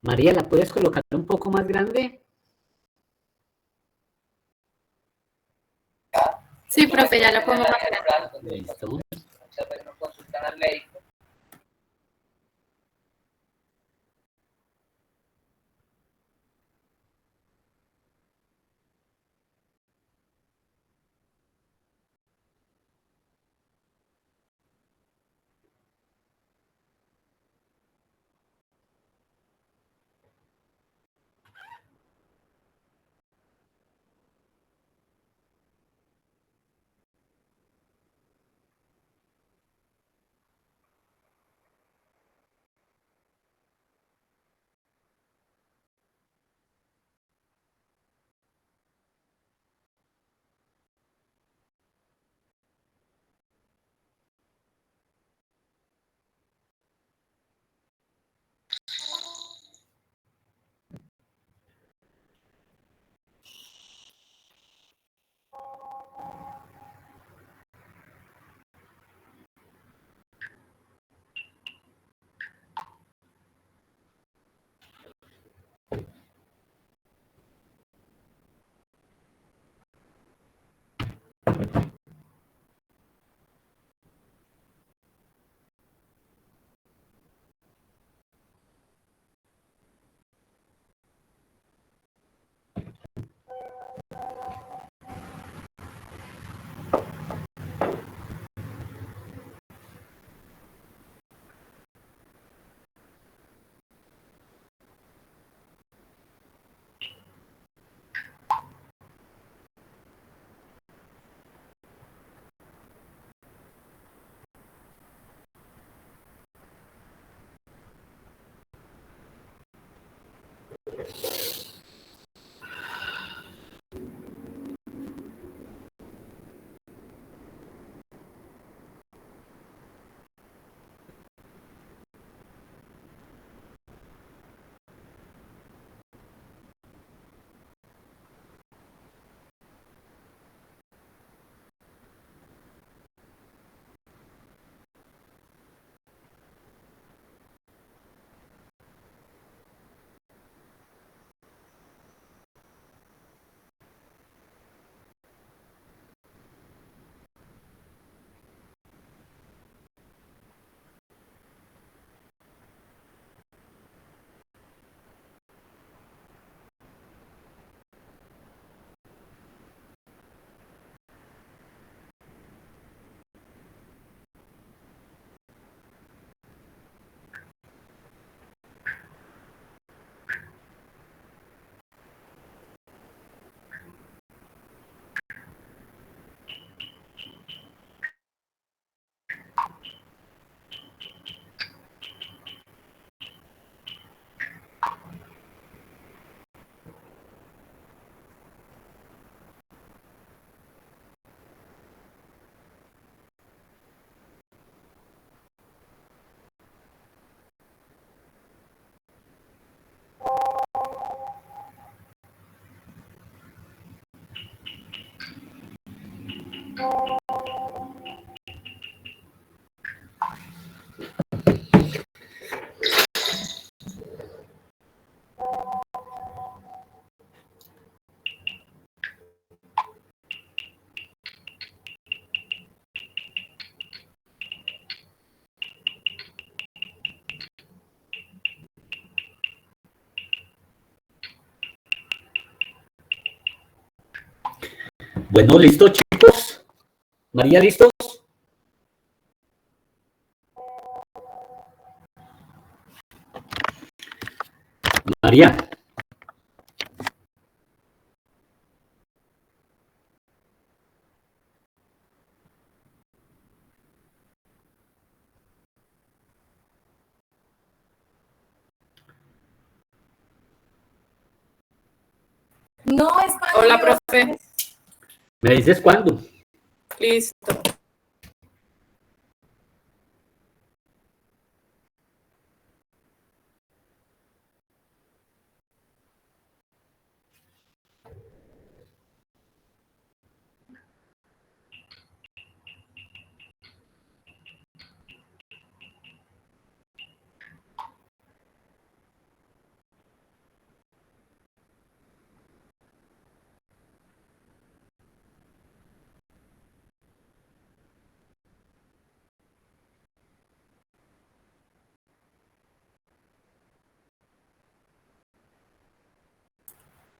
María, ¿la puedes colocar un poco más grande? Sí, profe, ya lo pongo más grande. Listo. Muchas veces no consultan al médico. Bueno, listo, chicos. María, ¿listos? María. No, es para hola, profe. ¿Me dices cuándo? Listo.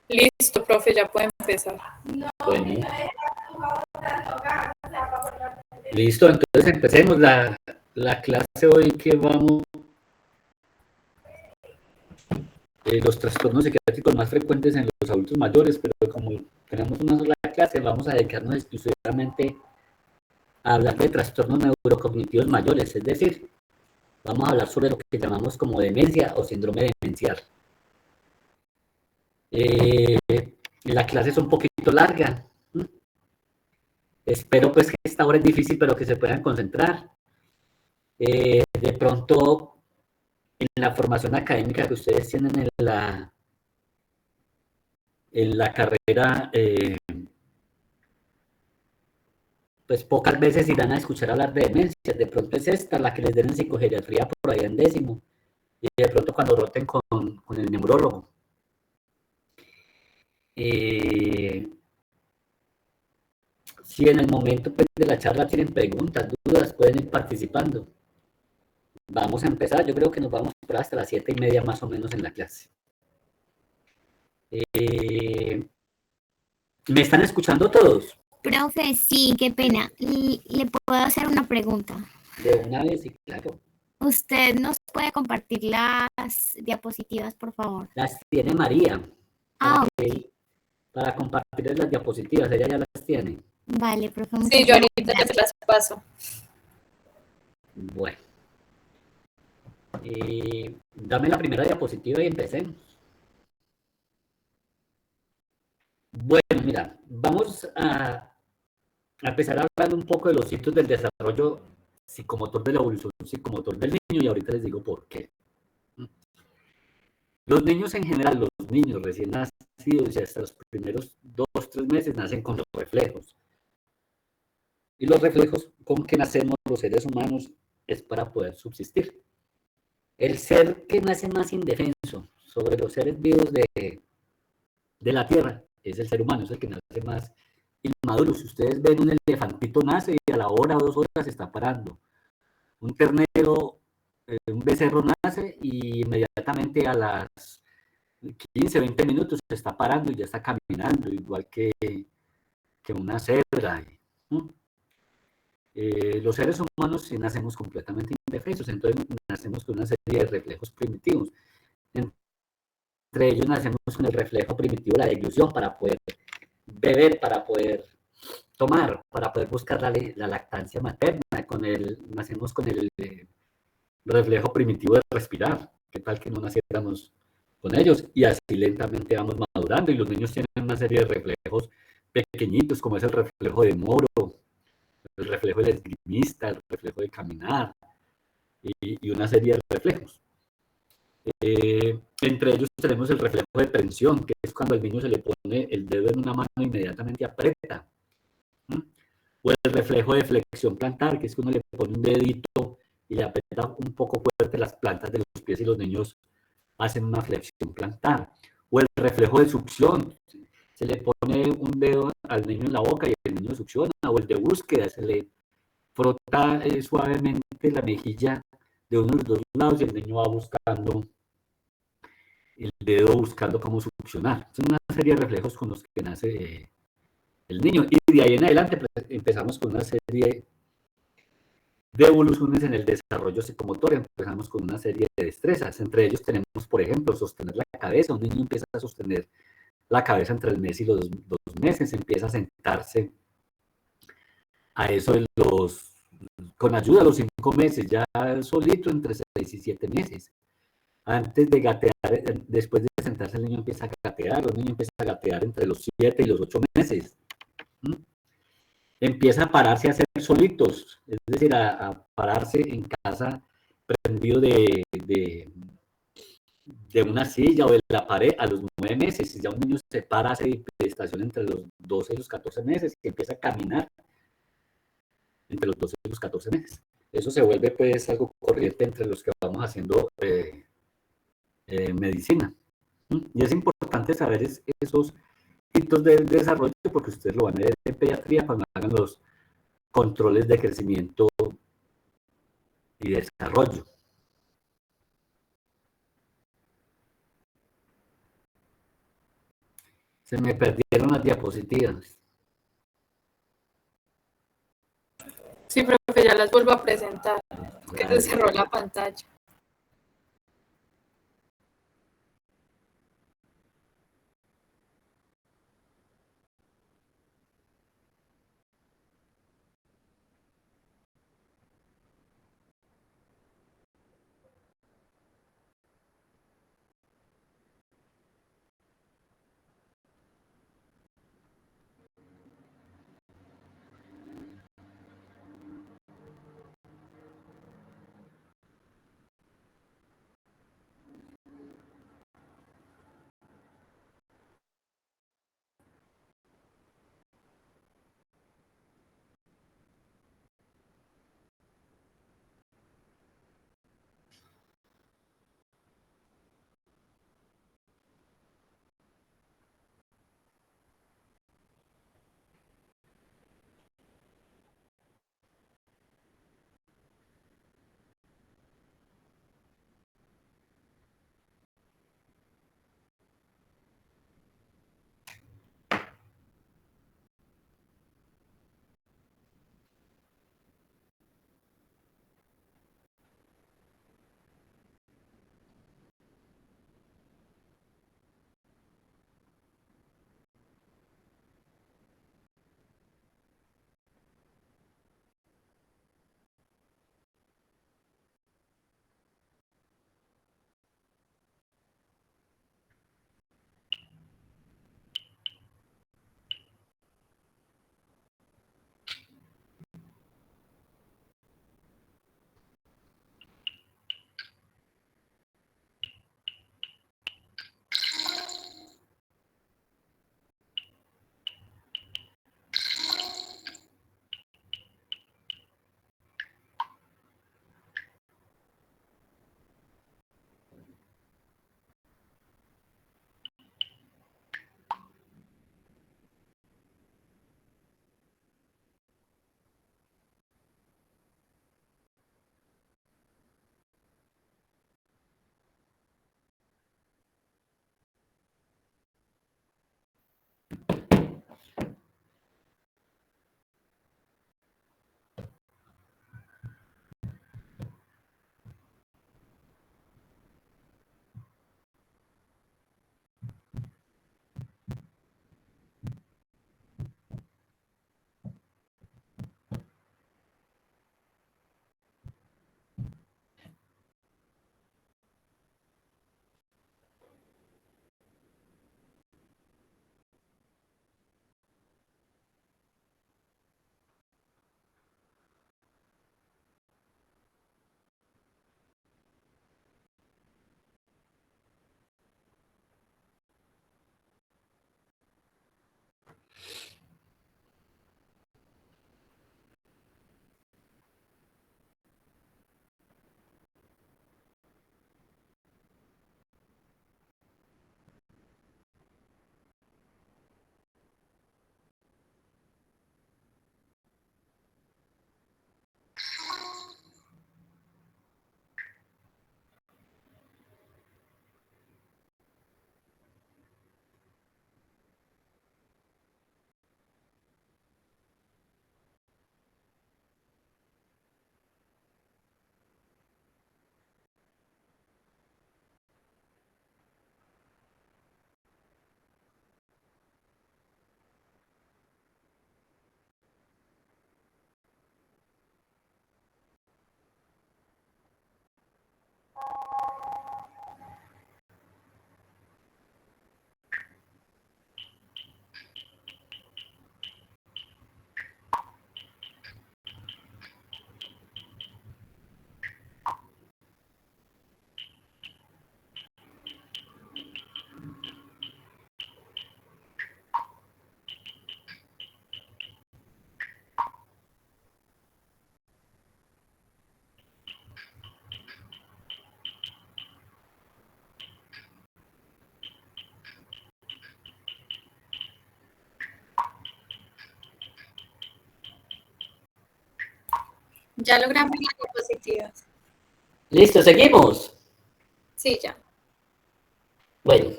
Listo, profe, ya puede empezar. Bueno. Listo, entonces empecemos la clase hoy que vamos. Los trastornos psiquiátricos más frecuentes en los adultos mayores, pero como tenemos una sola clase, vamos a dedicarnos exclusivamente a hablar de trastornos neurocognitivos mayores, es decir, vamos a hablar sobre lo que llamamos como demencia o síndrome demencial. La clase es un poquito larga. Espero pues que esta hora es difícil, pero que se puedan concentrar. De pronto, en la formación académica que ustedes tienen en la carrera, pues pocas veces irán a escuchar hablar de demencias. De pronto es esta la que les den en psicogeriatría por ahí en décimo. Y de pronto cuando roten con el neurólogo. Si en el momento pues, de la charla tienen preguntas, dudas, pueden ir participando. Vamos a empezar, yo creo que nos vamos a esperar hasta las 7:30 más o menos en la clase. ¿Me están escuchando todos? Profe, sí, qué pena. ¿Le puedo hacer una pregunta? De una vez, sí, claro. ¿Usted nos puede compartir las diapositivas, por favor? Las tiene María. Ah, Para compartir las diapositivas, ella ya las tiene. vale, profe. Sí, yo ahorita ya se las paso. Bueno. Dame la primera diapositiva y empecemos. Bueno, mira, vamos a empezar hablando un poco de los hitos del desarrollo psicomotor de la evolución psicomotor del niño y ahorita les digo por qué. Los niños en general, los niños recién nacidos y hasta los primeros 2-3 meses nacen con los reflejos. Y los reflejos con que nacemos los seres humanos es para poder subsistir. El ser que nace más indefenso sobre los seres vivos de la Tierra es el ser humano, es el que nace más inmaduro. Si ustedes ven, un elefantito nace y a la hora o 2 horas se está parando. Un ternero, un becerro nace y inmediatamente a las 15-20 minutos se está parando y ya está caminando, igual que una cebra. Los seres humanos sí nacemos completamente indefensos, entonces nacemos con una serie de reflejos primitivos. Entre ellos nacemos con el reflejo primitivo de la deglución para poder beber, para poder tomar, para poder buscar la lactancia materna. Nacemos con el reflejo primitivo de respirar. ¿Qué tal que no naciéramos con ellos? Y así lentamente vamos madurando y los niños tienen una serie de reflejos pequeñitos, como es el reflejo de Moro, el reflejo del esgrimista, el reflejo de caminar y una serie de reflejos. Entre ellos tenemos el reflejo de tensión, que es cuando al niño se le pone el dedo en una mano e inmediatamente aprieta. O el reflejo de flexión plantar, que es cuando le pone un dedito y le aprieta un poco fuerte las plantas de los pies y los niños hacen una flexión plantar. O el reflejo de succión, se le pone un dedo al niño en la boca y el niño succiona. O el de búsqueda, se le frota suavemente la mejilla de uno de los dos lados y el niño va buscando el dedo, buscando cómo succionar. Son una serie de reflejos con los que nace el niño. Y de ahí en adelante pues, empezamos con una serie de evoluciones en el desarrollo psicomotor. Empezamos con una serie de destrezas. Entre ellos tenemos, por ejemplo, sostener la cabeza. Un niño empieza a sostener la cabeza entre el mes y los 2 meses. Empieza a sentarse a eso con ayuda de los 5 meses, ya solito entre 6 y 7 meses. Antes de gatear, después de sentarse el niño empieza a gatear, el niño empieza a gatear entre los 7 y los 8 meses. Empieza a pararse a hacer solitos, es decir, a pararse en casa prendido de una silla o de la pared a los 9 meses. Si ya un niño se para, hace estación entre los 12 y los 14 meses y empieza a caminar entre los 12 y los 14 meses. Eso se vuelve pues algo corriente entre los que vamos haciendo medicina. Y es importante saber esos hitos del desarrollo porque ustedes lo van a ver en pediatría cuando hagan los controles de crecimiento y desarrollo. Se me perdieron las diapositivas. Sí, profe, ya las vuelvo a presentar. Que se cerró la pantalla. Ya logramos las diapositivas. Listo, seguimos. Sí, ya. Bueno,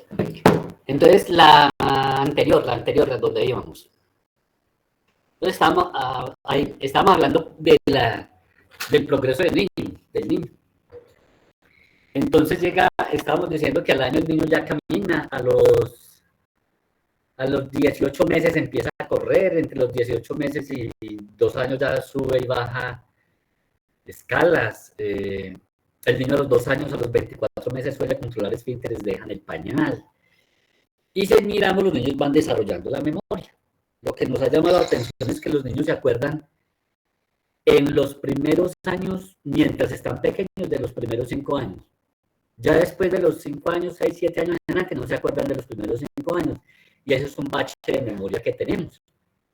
entonces la la anterior, a donde íbamos. Entonces estábamos hablando del progreso del niño. Entonces estábamos diciendo que al año el niño ya camina, a los 18 meses empieza a correr, entre los 18 meses y 2 años ya sube y baja escalas. El niño a los 2 años, a los 24 meses suele controlar esfínteres, dejan el pañal. Y si miramos, los niños van desarrollando la memoria. Lo que nos ha llamado la atención es que los niños se acuerdan en los primeros años, mientras están pequeños, de los primeros 5 años. Ya después de los 5 años, 6, 7 años en adelante, no se acuerdan de los primeros 5 años. Y eso es un bache de memoria que tenemos.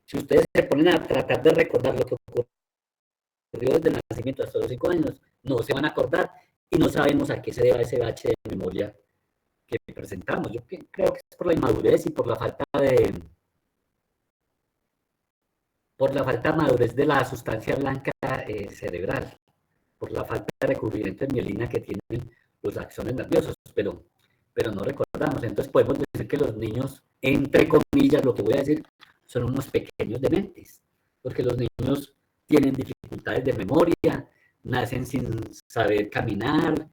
Si ustedes se ponen a tratar de recordar lo que ocurrió desde el nacimiento hasta los 5 años, no se van a acordar y no sabemos a qué se debe ese bache de memoria que presentamos. Yo creo que es por la inmadurez y por la falta de madurez de la sustancia blanca cerebral, por la falta de recubrimiento de mielina que tienen los axones nerviosos, pero no recordamos. Entonces podemos decir que los niños, entre comillas, lo que voy a decir, son unos pequeños dementes, porque los niños tienen dificultades de memoria, nacen sin saber caminar,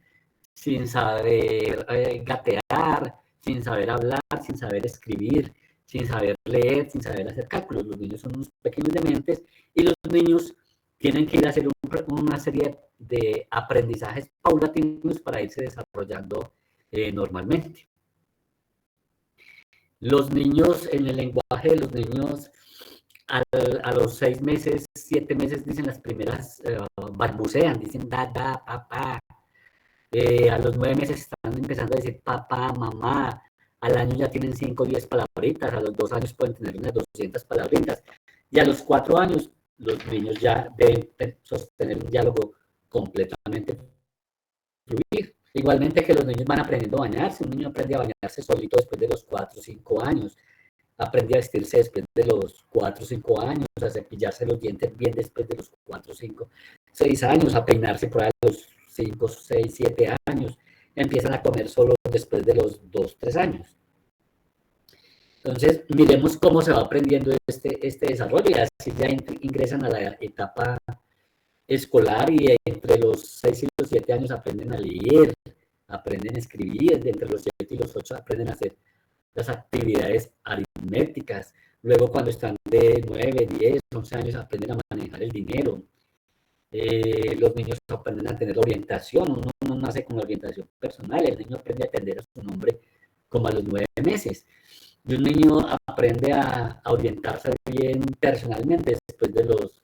sin saber gatear, sin saber hablar, sin saber escribir, sin saber leer, sin saber hacer cálculos. Los niños son unos pequeños dementes y los niños tienen que ir a hacer una serie de aprendizajes paulatinos para irse desarrollando normalmente. Los niños, en el lenguaje de los niños, a los 6 meses, 7 meses, dicen las primeras, balbucean, dicen da, papá. A los 9 meses están empezando a decir papá, mamá. Al año ya tienen 5 o 10 palabritas, a los 2 años pueden tener unas 200 palabritas. Y a los 4 años, los niños ya deben sostener un diálogo completamente fluido. Igualmente que los niños van aprendiendo a bañarse. Un niño aprende a bañarse solito después de los 4 o 5 años. Aprende a vestirse después de los 4 o 5 años, a cepillarse los dientes bien después de los 4, 5, 6 años, a peinarse por ahí a los 5, 6, 7 años. Empiezan a comer solo después de los 2, 3 años. Entonces, miremos cómo se va aprendiendo este desarrollo y así ya ingresan a la etapa escolar y entre los 6 y los 7 años aprenden a leer, aprenden a escribir, entre los 7 y los 8 aprenden a hacer las actividades aritméticas. Luego, cuando están de 9, 10, 11 años, aprenden a manejar el dinero. Los niños aprenden a tener orientación. Uno no nace con la orientación personal. El niño aprende a atender a su nombre como a los 9 meses. Y un niño aprende a orientarse bien personalmente después de los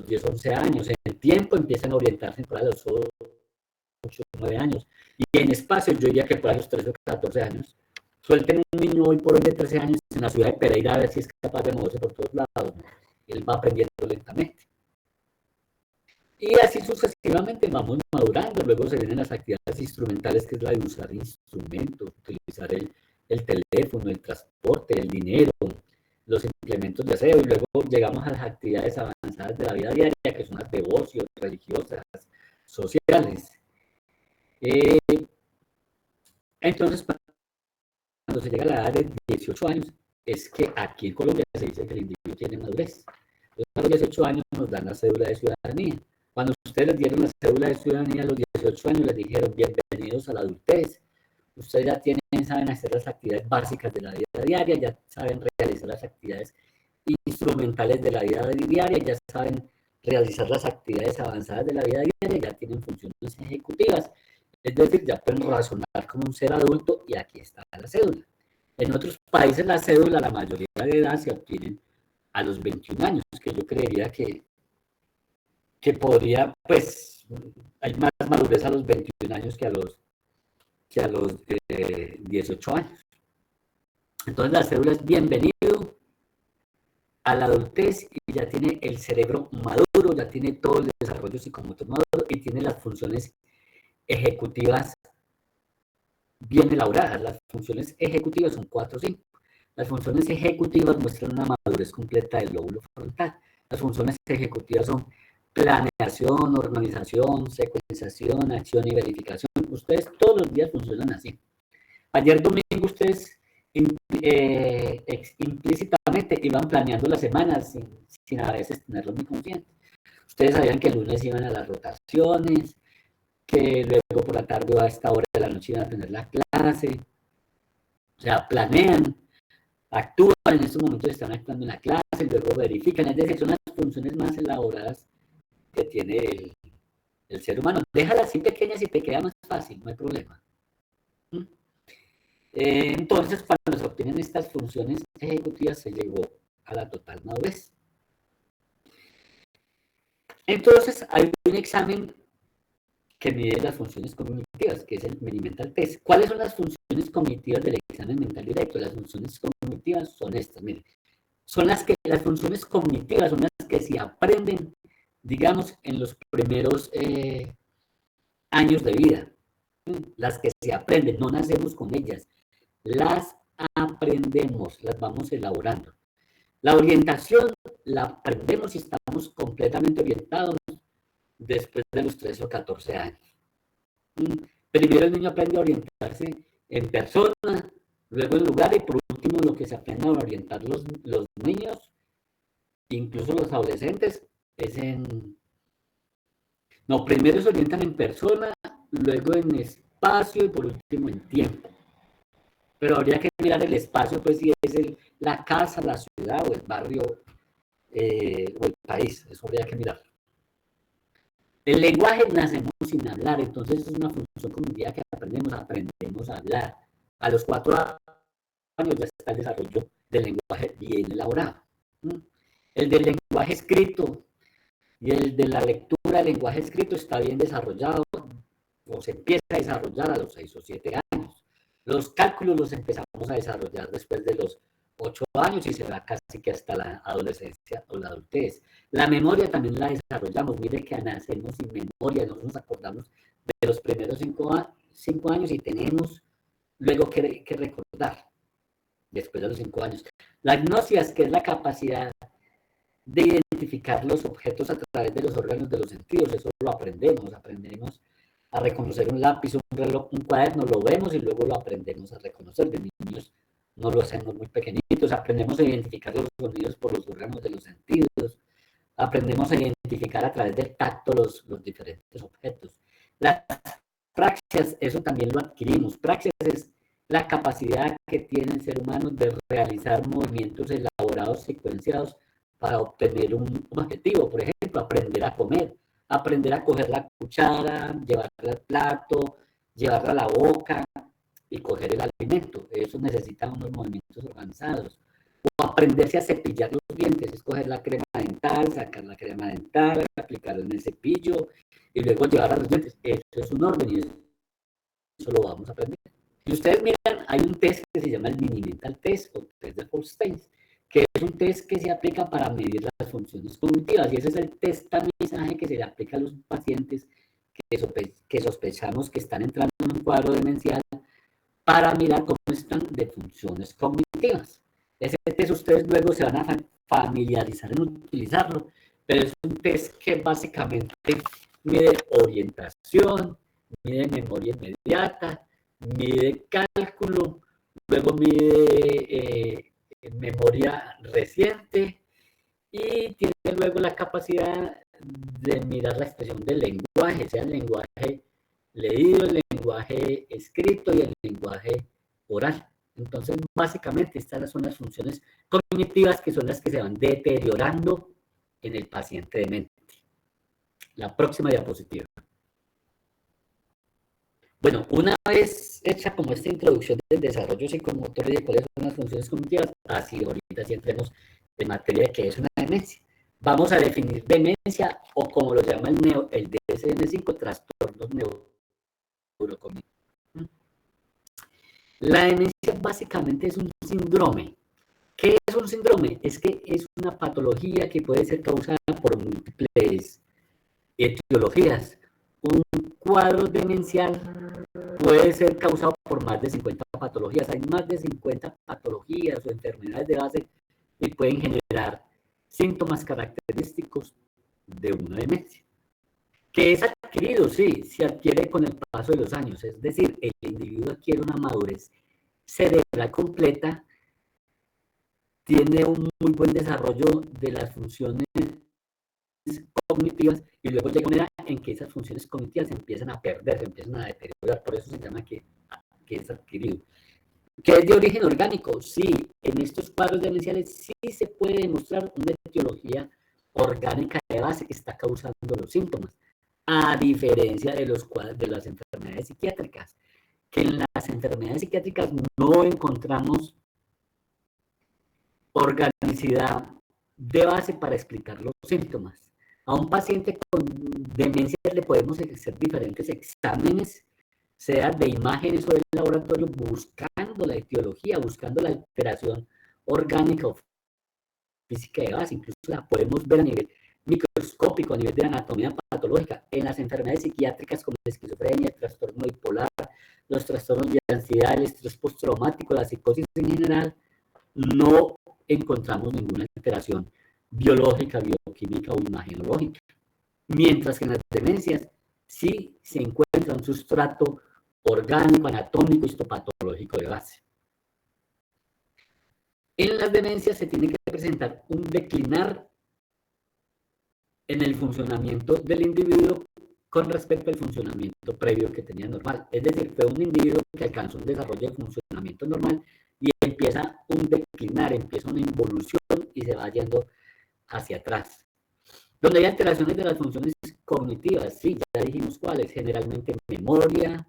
10, 11 años. En tiempo empiezan a orientarse por a los 8, 9 años. Y en espacio, yo diría que por a los 13 o 14 años. Suelten un niño hoy por hoy de 13 años en la ciudad de Pereira a ver si es capaz de moverse por todos lados. Él va aprendiendo lentamente. Y así sucesivamente vamos madurando. Luego se vienen las actividades instrumentales, que es la de usar instrumentos, utilizar el teléfono, el transporte, el dinero, los implementos de aseo. Y luego llegamos a las actividades avanzadas de la vida diaria, que son las de ocio, religiosas, sociales. Entonces, cuando se llega a la edad de 18 años, es que aquí en Colombia se dice que el individuo tiene madurez. Entonces, a los 18 años nos dan la cédula de ciudadanía. Cuando ustedes les dieron la cédula de ciudadanía a los 18 años, les dijeron bienvenidos a la adultez. Ustedes ya saben hacer las actividades básicas de la vida diaria, ya saben realizar las actividades instrumentales de la vida diaria, ya saben realizar las actividades avanzadas de la vida diaria, ya tienen funciones ejecutivas. Es decir, ya pueden razonar como un ser adulto y aquí está la cédula. En otros países la cédula, la mayoría de edad se obtienen a los 21 años, que yo creería que podría, pues, hay más madurez a los 21 años que a los 18 años. Entonces la cédula es bienvenido a la adultez y ya tiene el cerebro maduro, ya tiene todo el desarrollo psicomotor maduro y tiene las funciones ejecutivas bien elaboradas. Las funciones ejecutivas son 4 o 5. Las funciones ejecutivas muestran una madurez completa del lóbulo frontal. Las funciones ejecutivas son planeación, organización, secuenciación, acción y verificación. Ustedes todos los días funcionan así. Ayer domingo ustedes implícitamente iban planeando las semanas sin a veces tenerlo muy consciente. Ustedes sabían que el lunes iban a las rotaciones, que luego por la tarde o a esta hora de la noche iban a tener la clase. O sea, planean, actúan, en estos momentos están actuando en la clase, luego verifican. Es decir, son las funciones más elaboradas que tiene el ser humano. Déjalas así pequeñas y te queda más fácil, no hay problema. Entonces, cuando se obtienen estas funciones ejecutivas, se llegó a la total madurez. Entonces, hay un examen que mide las funciones cognitivas, que es el Mini-Mental Test. ¿Cuáles son las funciones cognitivas del examen mental directo? Las funciones cognitivas son estas, miren. Las funciones cognitivas son las que se aprenden, digamos, en los primeros años de vida. Las que se aprenden, no nacemos con ellas. Las aprendemos, las vamos elaborando. La orientación la aprendemos y estamos completamente orientados después de los 13 o 14 años. Primero el niño aprende a orientarse en persona, luego en lugar y por último lo que se aprende a orientar los niños, incluso los adolescentes, es en... No, primero se orientan en persona, luego en espacio y por último en tiempo. Pero habría que mirar el espacio, pues si es la casa, la ciudad o el barrio o el país, eso habría que mirar. El lenguaje nacemos sin hablar, entonces es una función cognitiva que aprendemos a hablar. A los 4 años ya está el desarrollo del lenguaje bien elaborado. El del lenguaje escrito y el de la lectura del lenguaje escrito está bien desarrollado o se empieza a desarrollar a los 6 o 7 años. Los cálculos los empezamos a desarrollar después de los 8 años y se va casi que hasta la adolescencia o la adultez. La memoria también la desarrollamos. Mire que nacemos sin memoria, no nos acordamos de los primeros 5 años y tenemos luego que recordar después de los 5 años. La gnosis, que es la capacidad de identificar los objetos a través de los órganos de los sentidos, eso lo aprendemos a reconocer un lápiz, un reloj, un cuaderno, lo vemos y luego lo aprendemos a reconocer. De niños no lo hacemos muy pequeñitos, aprendemos a identificar los sonidos por los órganos de los sentidos, aprendemos a identificar a través del tacto los diferentes objetos. Las praxias, eso también lo adquirimos. Praxias es la capacidad que tiene el ser humano de realizar movimientos elaborados, secuenciados, para obtener un objetivo. Por ejemplo, aprender a comer, aprender a coger la cuchara, llevarla al plato, llevarla a la boca y coger el alimento. Eso necesita unos movimientos organizados. O aprenderse a cepillar los dientes, escoger la crema dental, sacar la crema dental, aplicarla en el cepillo y luego llevarla a los dientes. Eso es un orden y eso lo vamos a aprender. Si ustedes miran, hay un test que se llama el Mini-Mental Test o test de Holstein, que es un test que se aplica para medir las funciones cognitivas, y ese es el testamizaje que se le aplica a los pacientes que sospechamos que están entrando en un cuadro demencial para mirar cómo están de funciones cognitivas. Ese test ustedes luego se van a familiarizar en utilizarlo, pero es un test que básicamente mide orientación, mide memoria inmediata, mide cálculo, luego mide memoria reciente y tiene luego la capacidad de mirar la expresión del lenguaje, sea el lenguaje leído, el lenguaje escrito y el lenguaje oral. Entonces, básicamente, estas son las funciones cognitivas que son las que se van deteriorando en el paciente demente. La próxima diapositiva. Bueno, una vez hecha como esta introducción del desarrollo psicomotor y de cuáles son las funciones cognitivas, así ahorita sí entremos en materia de qué es una demencia. Vamos a definir demencia o como lo llama el DSM-5, trastornos neurocognitivos. La demencia básicamente es un síndrome. ¿Qué es un síndrome? Es que es una patología que puede ser causada por múltiples etiologías. Un cuadro demencial puede ser causado por más de 50 patologías. Hay más de 50 patologías o enfermedades de base y pueden generar síntomas característicos de una demencia. Que es adquirido, sí, se adquiere con el paso de los años. Es decir, el individuo adquiere una madurez cerebral completa tiene un muy buen desarrollo de las funciones cognitivas y luego llega una edad en que esas funciones cognitivas se empiezan a perder, se empiezan a deteriorar, por eso se llama que es adquirido. ¿Que es de origen orgánico? Sí, en estos cuadros demenciales sí se puede demostrar una etiología orgánica de base que está causando los síntomas, a diferencia de las enfermedades psiquiátricas, que en las enfermedades psiquiátricas no encontramos organicidad de base para explicar los síntomas. A un paciente con demencia le podemos hacer diferentes exámenes, sea de imágenes o de laboratorio, buscando la etiología, buscando la alteración orgánica o física de base. Incluso la podemos ver a nivel microscópico, a nivel de anatomía patológica. En las enfermedades psiquiátricas como la esquizofrenia, el trastorno bipolar, los trastornos de ansiedad, el estrés postraumático, la psicosis en general, no encontramos ninguna alteración biológica, bioquímica o imagenológica. Mientras que en las demencias sí se encuentra un sustrato orgánico, anatómico, histopatológico de base. En las demencias se tiene que presentar un declinar en el funcionamiento del individuo con respecto al funcionamiento previo que tenía normal. Es decir, fue un individuo que alcanzó un desarrollo de funcionamiento normal y empieza un declinar, empieza una involución y se va yendo hacia atrás. Donde hay alteraciones de las funciones cognitivas, sí, ya dijimos cuáles, generalmente memoria,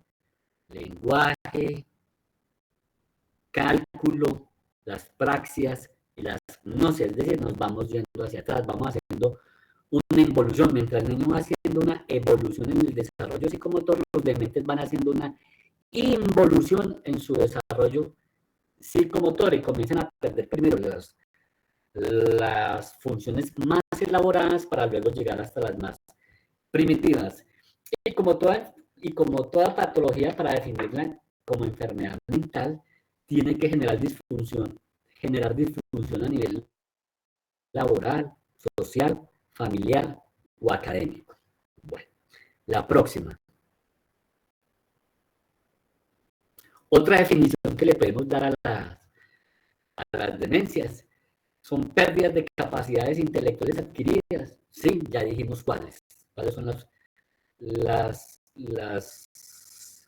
lenguaje, cálculo, las praxias y las gnosis, es decir, nos vamos yendo hacia atrás, vamos haciendo una involución. Mientras el niño va haciendo una evolución en el desarrollo psicomotor, los dementes van haciendo una involución en su desarrollo psicomotor y comienzan a perder primero las funciones más elaboradas para luego llegar hasta las más primitivas. Y como toda patología, para definirla como enfermedad mental, tiene que generar disfunción a nivel laboral, social, familiar o académico. Bueno, la próxima. Otra definición que le podemos dar a las demencias son pérdidas de capacidades intelectuales adquiridas. Sí, ya dijimos cuáles. ¿Cuáles son las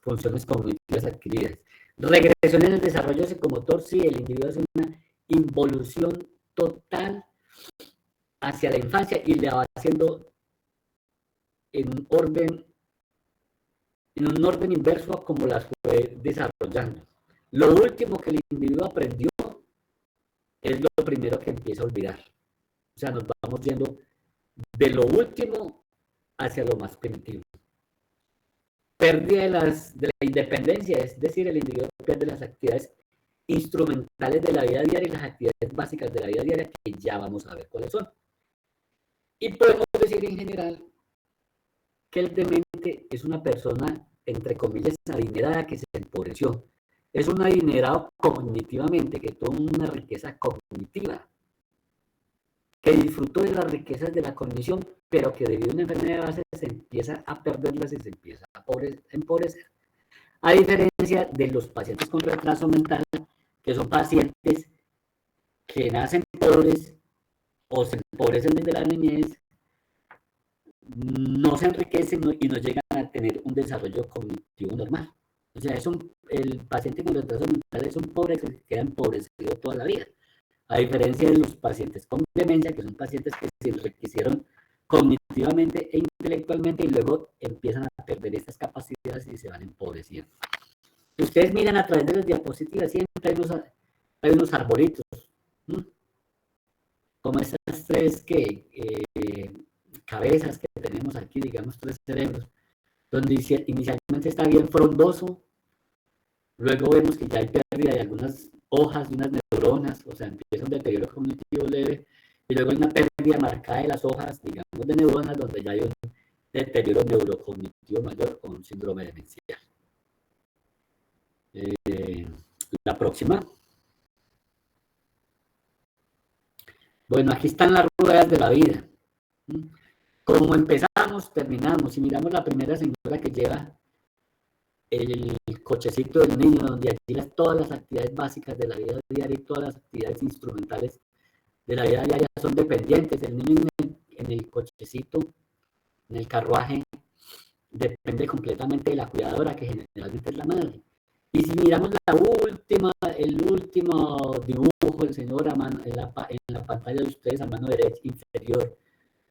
funciones cognitivas adquiridas? Regresión en el desarrollo psicomotor. Sí, el individuo hace una involución total hacia la infancia y le va haciendo en un orden inverso a como las fue desarrollando. Lo último que el individuo aprendió es lo primero que empieza a olvidar. O sea, nos vamos yendo de lo último hacia lo más primitivo. Pérdida de la independencia, es decir, el individuo pierde las actividades instrumentales de la vida diaria y las actividades básicas de la vida diaria, que ya vamos a ver cuáles son. Y podemos decir en general que el demente es una persona, entre comillas, adinerada que se empobreció. Es un adinerado cognitivamente, que tuvo una riqueza cognitiva, que disfrutó de las riquezas de la cognición, pero que debido a una enfermedad de base se empieza a perderlas y se empieza a empobrecer. A diferencia de los pacientes con retraso mental, que son pacientes que nacen pobres o se empobrecen desde la niñez, no se enriquecen y no llegan a tener un desarrollo cognitivo normal. O sea, el paciente con retraso mental es un pobre que queda empobrecido toda la vida. A diferencia de los pacientes con demencia, que son pacientes que se enriquecieron cognitivamente e intelectualmente y luego empiezan a perder estas capacidades y se van empobreciendo. Si ustedes miran a través de las diapositivas, siempre hay unos arbolitos, como estas tres cabezas que tenemos aquí, digamos, tres cerebros, donde inicialmente está bien frondoso, luego vemos que ya hay pérdida de algunas hojas, de unas neuronas, o sea, empieza un deterioro cognitivo leve, y luego hay una pérdida marcada de las hojas, digamos, de neuronas, donde ya hay un deterioro neurocognitivo mayor con un síndrome demencial. La próxima. Bueno, aquí están las ruedas de la vida. Como empezamos, terminamos. Si miramos la primera señora que lleva el cochecito del niño, donde allí todas las actividades básicas de la vida diaria y todas las actividades instrumentales de la vida diaria son dependientes. El niño en el cochecito, en el carruaje, depende completamente de la cuidadora, que generalmente es la madre. Y si miramos el último dibujo del señor en la pantalla de ustedes a mano derecha inferior,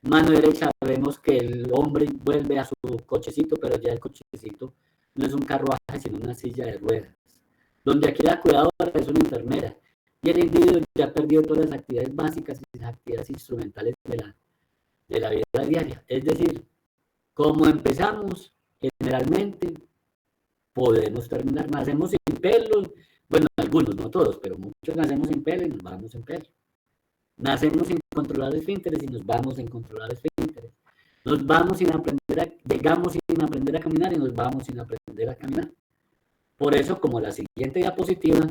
mano derecha, vemos que el hombre vuelve a su cochecito, pero ya el cochecito no es un carruaje, sino una silla de ruedas, donde aquí la cuidadora es una enfermera, y el individuo ya perdió todas las actividades básicas y las actividades instrumentales de la vida diaria. Es decir, como empezamos, generalmente podemos terminar, nacemos sin pelo, bueno, algunos, no todos, pero muchos nacemos sin pelo y nos vamos sin pelo. Nacemos sin controlar esfínteres y nos vamos sin controlar esfínteres. Nos vamos sin aprender llegamos sin aprender a caminar y nos vamos sin aprender a caminar. Por eso, como la siguiente diapositiva,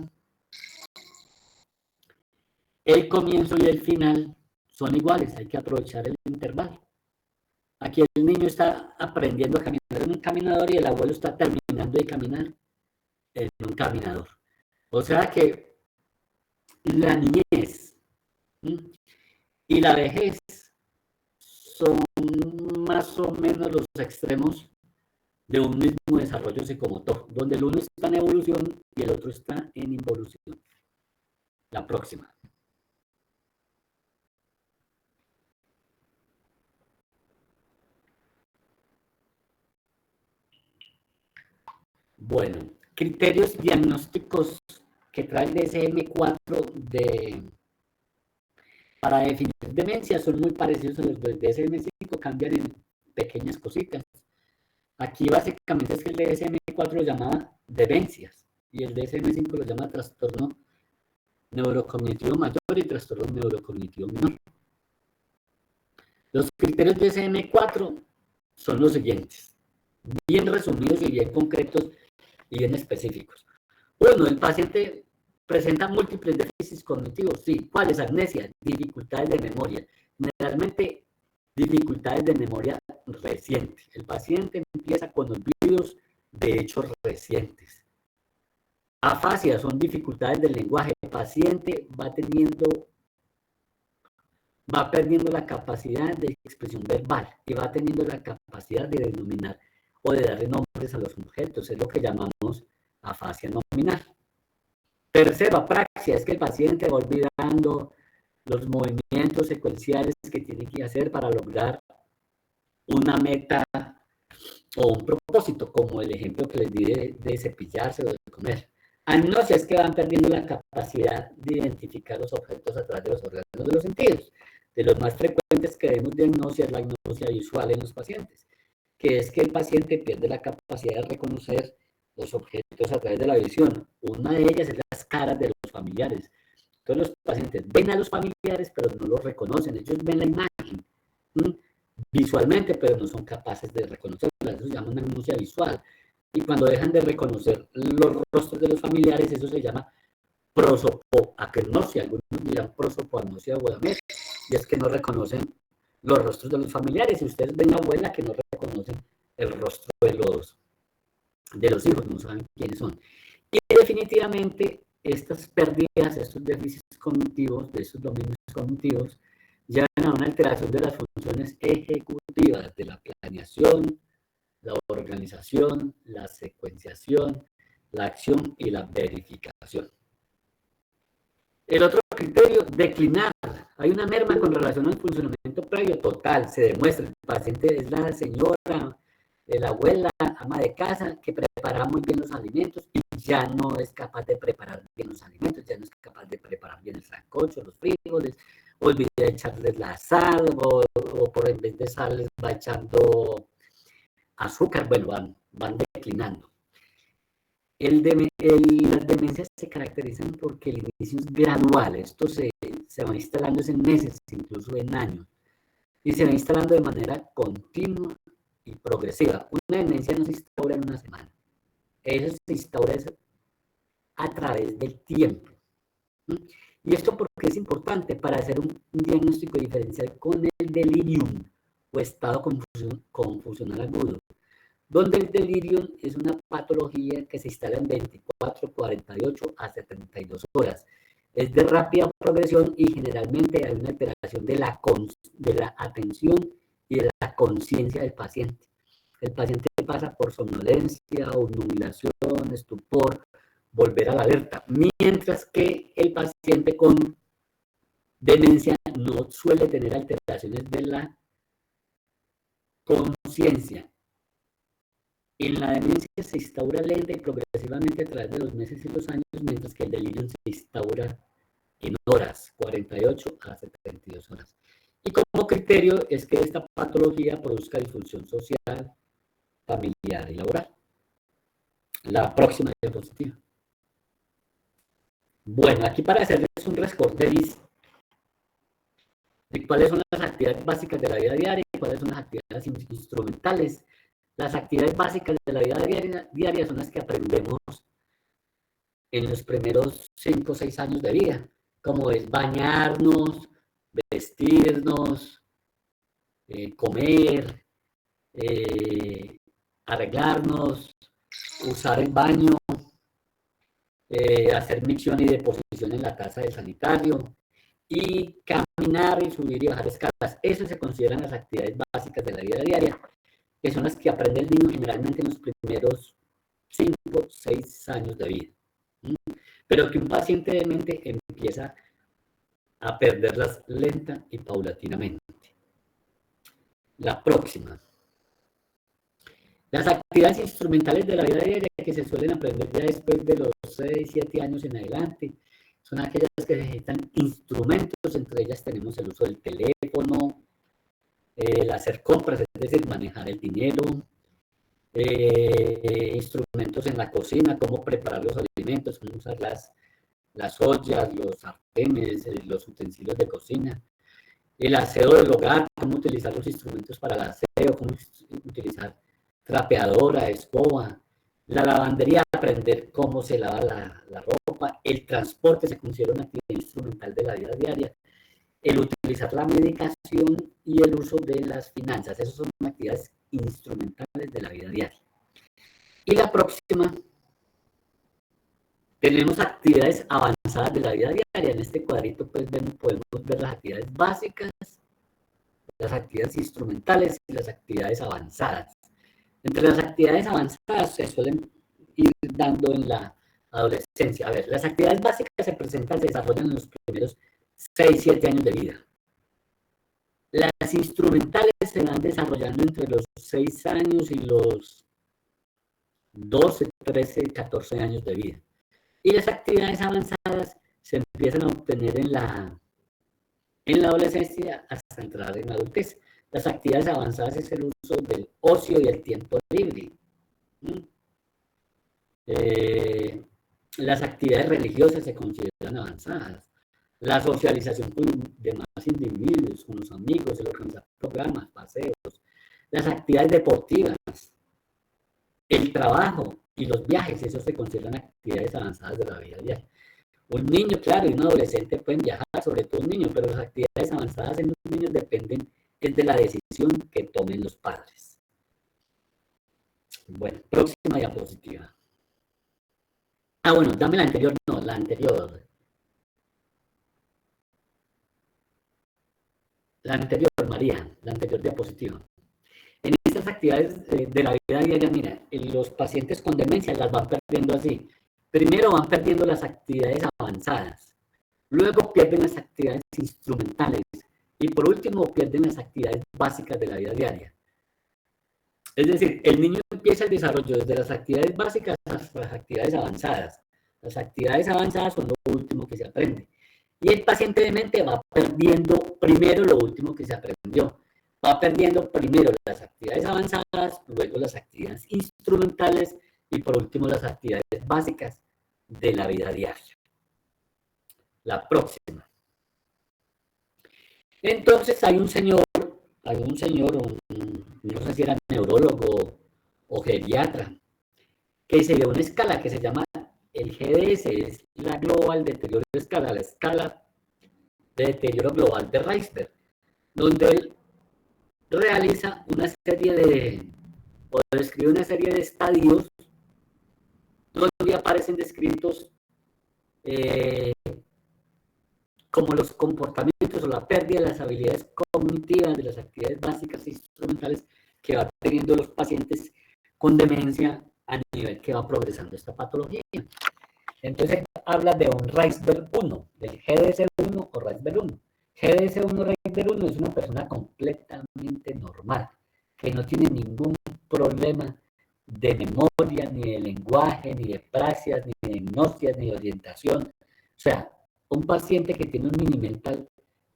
el comienzo y el final son iguales, hay que aprovechar el intervalo. Aquí el niño está aprendiendo a caminar en un caminador y el abuelo está terminando de caminar en un caminador. O sea que la niñez y la vejez son más o menos los extremos de un mismo desarrollo psicomotor, donde el uno está en evolución y el otro está en involución. La próxima. Bueno, criterios diagnósticos que trae el DSM-4 para definir demencia son muy parecidos a los del DSM-5, cambian en pequeñas cositas. Aquí básicamente es que el DSM-4 lo llamaba demencias y el DSM-5 lo llama trastorno neurocognitivo mayor y trastorno neurocognitivo menor. Los criterios DSM-4 son los siguientes, bien resumidos y bien concretos y bien específicos. Uno, el paciente presenta múltiples déficits cognitivos. Sí, ¿cuáles? Amnesia, dificultades de memoria. Generalmente, dificultades de memoria reciente. El paciente empieza con olvidos de hechos recientes. Afasia son dificultades del lenguaje. El paciente va perdiendo la capacidad de expresión verbal y va teniendo la capacidad de denominar o de darle nombres a los objetos. Es lo que llamamos afasia nominal. Tercero, apraxia, es que el paciente va olvidando los movimientos secuenciales que tiene que hacer para lograr una meta o un propósito, como el ejemplo que les di de cepillarse o de comer. Agnosia es que van perdiendo la capacidad de identificar los objetos a través de los órganos de los sentidos. De los más frecuentes que vemos de agnosia es la agnosia visual en los pacientes, que es que el paciente pierde la capacidad de reconocer los objetos a través de la visión. Una de ellas es las caras de los familiares. Entonces los pacientes ven a los familiares, pero no los reconocen. Ellos ven la imagen visualmente, pero no son capaces de reconocerla. Eso se llama una agnosia visual. Y cuando dejan de reconocer los rostros de los familiares, eso se llama prosopoagnosia. Algunos dirán prosopoagnosia o agamés, y es que no reconocen los rostros de los familiares. Si ustedes ven a la abuela que no reconocen el rostro de los hijos, no saben quiénes son. Y definitivamente estas pérdidas, estos déficits cognitivos, de estos dominios cognitivos, llevan a una alteración de las funciones ejecutivas de la planeación, la organización, la secuenciación, la acción y la verificación. El otro criterio, declinar. Hay una merma con relación al funcionamiento previo total. Se demuestra, el paciente es la señora, la abuela, ama de casa, que prepara muy bien los alimentos y ya no es capaz de preparar bien los alimentos, ya no es capaz de preparar bien el sancocho, los frijoles, olvida echarles la sal o por en vez de sal les va echando azúcar. Bueno, van declinando. Las demencias se caracterizan porque el inicio es gradual. Esto se va instalando en meses, incluso en años, y se va instalando de manera continua y progresiva. Una demencia no se instaura en una semana. Eso se instaura a través del tiempo. Y esto porque es importante para hacer un diagnóstico diferencial con el delirium o estado confusional agudo, donde el delirium es una patología que se instala en 24, 48 a 72 horas. Es de rápida progresión y generalmente hay una alteración de la atención y de la conciencia del paciente. El paciente pasa por somnolencia, obnubilación, estupor, volver a la alerta, mientras que el paciente con demencia no suele tener alteraciones de la conciencia. En la demencia se instaura lenta y progresivamente a través de los meses y los años, mientras que el delirio se instaura en horas, 48 a 72 horas. Y como criterio es que esta patología produzca disfunción social, familiar y laboral. La próxima diapositiva. Bueno, aquí para hacerles un recorderis de cuáles son las actividades básicas de la vida diaria y cuáles son las actividades instrumentales. Las actividades básicas de la vida diaria son las que aprendemos en los primeros 5 o 6 años de vida, como es bañarnos, vestirnos, comer, arreglarnos, usar el baño, hacer micción y deposición en la taza del sanitario y caminar y subir y bajar escalas. Eso se consideran las actividades básicas de la vida diaria, que son las que aprende el niño generalmente en los primeros 5 o 6 años de vida. Pero que un paciente demente empieza a perderlas lenta y paulatinamente. La próxima. Las actividades instrumentales de la vida diaria que se suelen aprender ya después de los 6, 7 años en adelante son aquellas que necesitan instrumentos, entre ellas tenemos el uso del teléfono, el hacer compras, es decir, manejar el dinero, instrumentos en la cocina, cómo preparar los alimentos, cómo usar las ollas, los sartenes, los utensilios de cocina, el aseo del hogar, cómo utilizar los instrumentos para el aseo, cómo utilizar trapeadora, escoba, la lavandería, aprender cómo se lava la ropa, el transporte se considera una actividad instrumental de la vida diaria, el utilizar la medicación y el uso de las finanzas, esas son actividades instrumentales de la vida diaria. Y la próxima, tenemos actividades avanzadas de la vida diaria. En este cuadrito pues podemos ver las actividades básicas, las actividades instrumentales y las actividades avanzadas. Entre las actividades avanzadas se suelen ir dando en la adolescencia. A ver, las actividades básicas se desarrollan en los primeros 6, 7 años de vida. Las instrumentales se van desarrollando entre los 6 años y los 12, 13, 14 años de vida. Y las actividades avanzadas se empiezan a obtener en la adolescencia hasta entrar en la adultez. Las actividades avanzadas es el uso del ocio y el tiempo libre. Las actividades religiosas se consideran avanzadas. La socialización con demás individuos, con los amigos, el organizar programas, paseos. Las actividades deportivas, el trabajo y los viajes, eso se consideran actividades avanzadas de la vida diaria. Un niño, claro, y un adolescente pueden viajar, sobre todo un niño, pero las actividades avanzadas en los niños dependen de la decisión que tomen los padres. Bueno, próxima diapositiva. Bueno, dame la anterior, no, la anterior. La anterior, María, la anterior diapositiva. En estas actividades de la vida diaria, mira, los pacientes con demencia las van perdiendo así. Primero van perdiendo las actividades avanzadas, luego pierden las actividades instrumentales y por último pierden las actividades básicas de la vida diaria. Es decir, el niño empieza el desarrollo desde las actividades básicas hasta las actividades avanzadas. Las actividades avanzadas son lo último que se aprende. Y el paciente demente va perdiendo primero lo último que se aprendió. Va perdiendo primero las actividades avanzadas, luego las actividades instrumentales y por último las actividades básicas de la vida diaria. La próxima. Entonces hay un señor, no sé si era neurólogo o geriatra, que se dio una escala que se llama el GDS, es la Global Deterioro Escala, la escala de deterioro global de Reisberg, donde él realiza una serie de o describe una serie de estadios donde aparecen descritos como los comportamientos o la pérdida de las habilidades cognitivas, de las actividades básicas e instrumentales que van teniendo los pacientes con demencia a nivel que va progresando esta patología. Entonces habla de un Reisberg 1, del GDS1 o Reisberg 1. GDS1 Reisberg 1 es una persona completamente normal, que no tiene ningún problema de memoria, ni de lenguaje, ni de praxias, ni de hipnosis, ni de orientación. O sea, un paciente que tiene un mini mental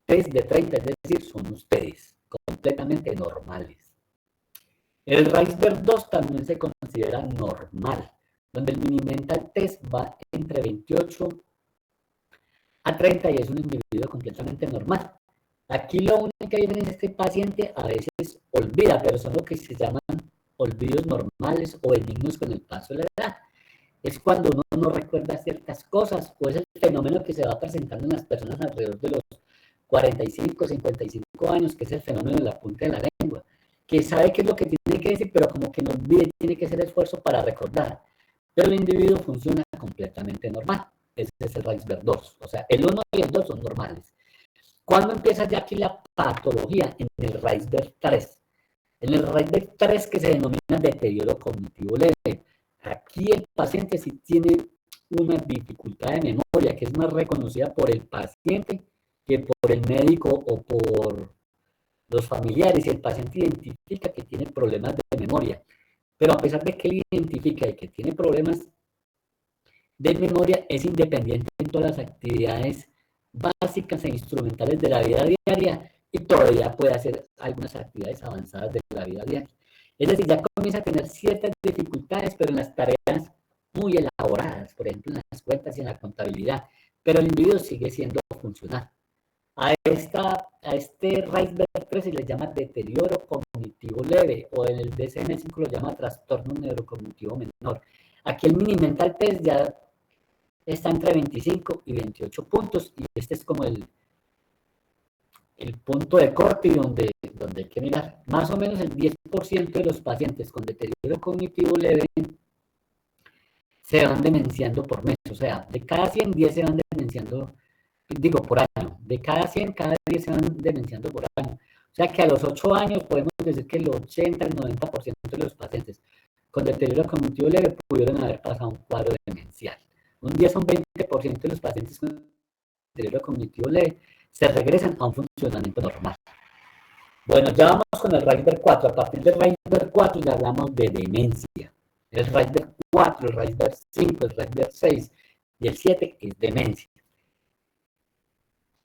test de 30, es decir, son ustedes, completamente normales. El Reisberg 2 también se considera normal, donde el mini mental test va entre 28 a 30 y es un individuo completamente normal. Aquí lo único que hay en este paciente a veces olvida, pero son lo que se llaman olvidos normales o benignos con el paso de la edad. Es cuando uno no recuerda ciertas cosas, o es el fenómeno que se va presentando en las personas alrededor de los 45, 55 años, que es el fenómeno de la punta de la lengua, que sabe qué es lo que tiene que decir, pero como que no olvide, tiene que hacer esfuerzo para recordar. Pero el individuo funciona completamente normal. Ese es el Reisberg 2. O sea, el 1 y el 2 son normales. ¿Cuándo empieza ya aquí la patología? En el Reisberg 3. En el Reisberg 3, que se denomina deterioro cognitivo leve. Aquí el paciente sí tiene una dificultad de memoria que es más reconocida por el paciente que por el médico o por los familiares. Y el paciente identifica que tiene problemas de memoria. Pero a pesar de que él identifica que tiene problemas de memoria, es independiente en todas las actividades básicas e instrumentales de la vida diaria y todavía puede hacer algunas actividades avanzadas de la vida diaria. Es decir, ya comienza a tener ciertas dificultades, pero en las tareas muy elaboradas, por ejemplo, en las cuentas y en la contabilidad, pero el individuo sigue siendo funcional. A este Reisberg 3 se le llama deterioro cognitivo leve, o en el DSM-5 lo llama trastorno neurocognitivo menor. Aquí el mini mental test ya está entre 25 y 28 puntos, y este es como el punto de corte y donde hay que mirar. Más o menos el 10% de los pacientes con deterioro cognitivo leve se van demenciando por mes. O sea, de cada 100, 10 se van demenciando, digo, por año. De cada 100, cada 10 se van demenciando por año. O sea que a los 8 años podemos decir que el 80, el 90% de los pacientes con deterioro cognitivo leve pudieron haber pasado un cuadro demencial. Un 10 a un 20% de los pacientes con deterioro cognitivo leve se regresan a un funcionamiento normal. Bueno, ya vamos con el Reisberg 4. A partir del Reisberg 4 ya hablamos de demencia. El Reisberg 4, el Reisberg 5, el Reisberg 6 y el 7 es demencia.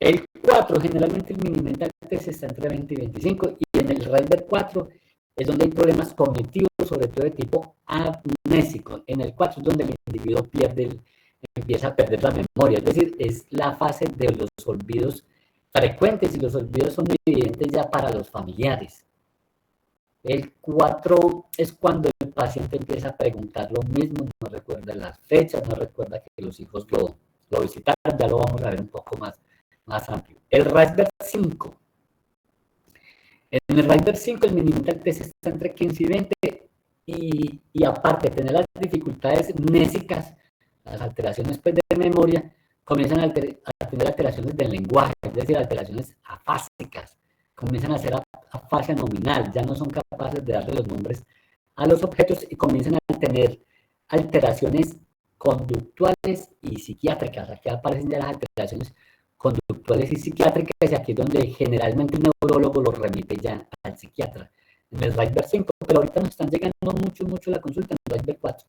El 4, generalmente el mini mental test está entre 20 y 25, y en el Reisberg 4 es donde hay problemas cognitivos, sobre todo de tipo amnésico. En el 4 es donde el individuo empieza a perder la memoria, es decir, es la fase de los olvidos frecuentes, y los olvidos son evidentes ya para los familiares. El 4 es cuando el paciente empieza a preguntar lo mismo, no recuerda las fechas, no recuerda que los hijos lo visitaron, ya lo vamos a ver un poco más amplio. El Reisberg 5. En el Reisberg 5 el mini mental test está entre 15 y 20, y aparte de tener las dificultades mnésicas, las alteraciones de memoria, comienzan a tener alteraciones del lenguaje, es decir, alteraciones afásicas, comienzan a hacer afasia nominal, ya no son capaces de darle los nombres a los objetos y comienzan a tener alteraciones conductuales y psiquiátricas. Aquí aparecen ya las alteraciones conductuales y psiquiátricas, y aquí es donde generalmente el neurólogo lo remite ya al psiquiatra, en el Reisberg 5, pero ahorita nos están llegando mucho la consulta en el Reisberg 4.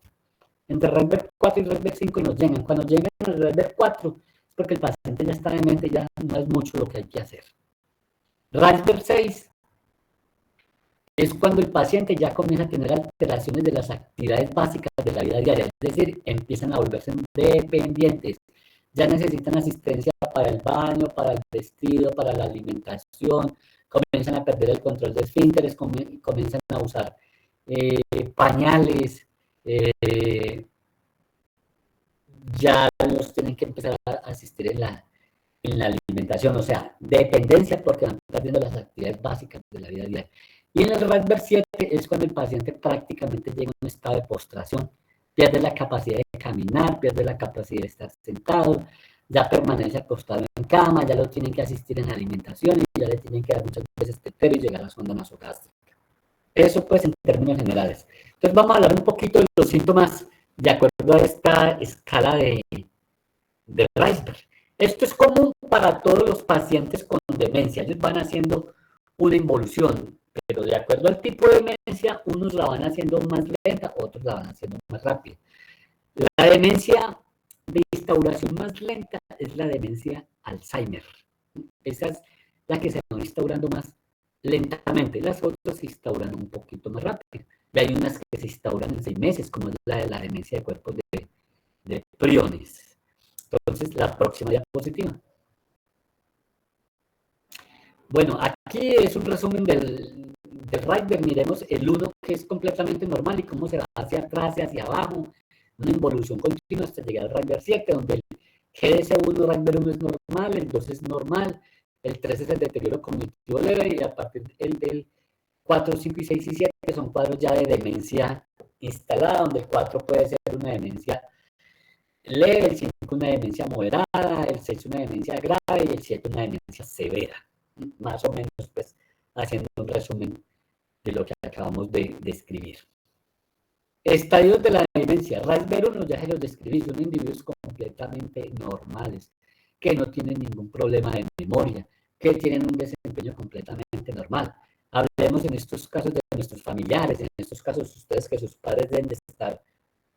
Entre Reisberg 4 y Reisberg 5 nos llegan. Cuando llegan al Reisberg 4 es porque el paciente ya está demente, ya no es mucho lo que hay que hacer. Reisberg 6 es cuando el paciente ya comienza a tener alteraciones de las actividades básicas de la vida diaria, es decir, empiezan a volverse dependientes, ya necesitan asistencia para el baño, para el vestido, para la alimentación, comienzan a perder el control de esfínteres, comienzan a usar pañales, ya los tienen que empezar a asistir en la alimentación, o sea, dependencia porque van perdiendo las actividades básicas de la vida diaria. Y en el Raspberry 7 es cuando el paciente prácticamente llega a un estado de postración, pierde la capacidad de caminar, pierde la capacidad de estar sentado, ya permanece acostado en cama, ya lo tienen que asistir en la alimentación y ya le tienen que dar muchas veces tetero y llegar a la sonda nasogástrica. Eso pues en términos generales. Entonces vamos a hablar un poquito de los síntomas de acuerdo a esta escala de Raspberry. Esto es común para todos los pacientes con demencia. Ellos van haciendo una involución, pero de acuerdo al tipo de demencia, unos la van haciendo más lenta, otros la van haciendo más rápida. La demencia de instauración más lenta es la demencia Alzheimer. Esa es la que se va instaurando más lentamente. Las otras se instauran un poquito más rápido. Y hay unas que se instauran en 6 meses, como es la de la demencia de cuerpos de priones. Entonces, la próxima diapositiva. Bueno, aquí es un resumen del Raspberry. Miremos el 1, que es completamente normal, y cómo se va hacia atrás y hacia abajo. Una involución continua hasta llegar al Raspberry 7, donde el GDS1, Raspberry 1 es normal, el 2 es normal, el 3 es el deterioro cognitivo leve, y a partir del 4, 5 y 6 y 7 son cuadros ya de demencia instalada, donde el 4 puede ser una demencia leve, el 5 una demencia moderada, el 6 una demencia grave y el 7 una demencia severa. Más o menos, pues, haciendo un resumen de lo que acabamos de describir. Estadios de la demencia. Raspberry 1 ya se los describí, son individuos completamente normales, que no tienen ningún problema de memoria, que tienen un desempeño completamente normal. Hablemos en estos casos de nuestros familiares, en estos casos ustedes que sus padres deben de estar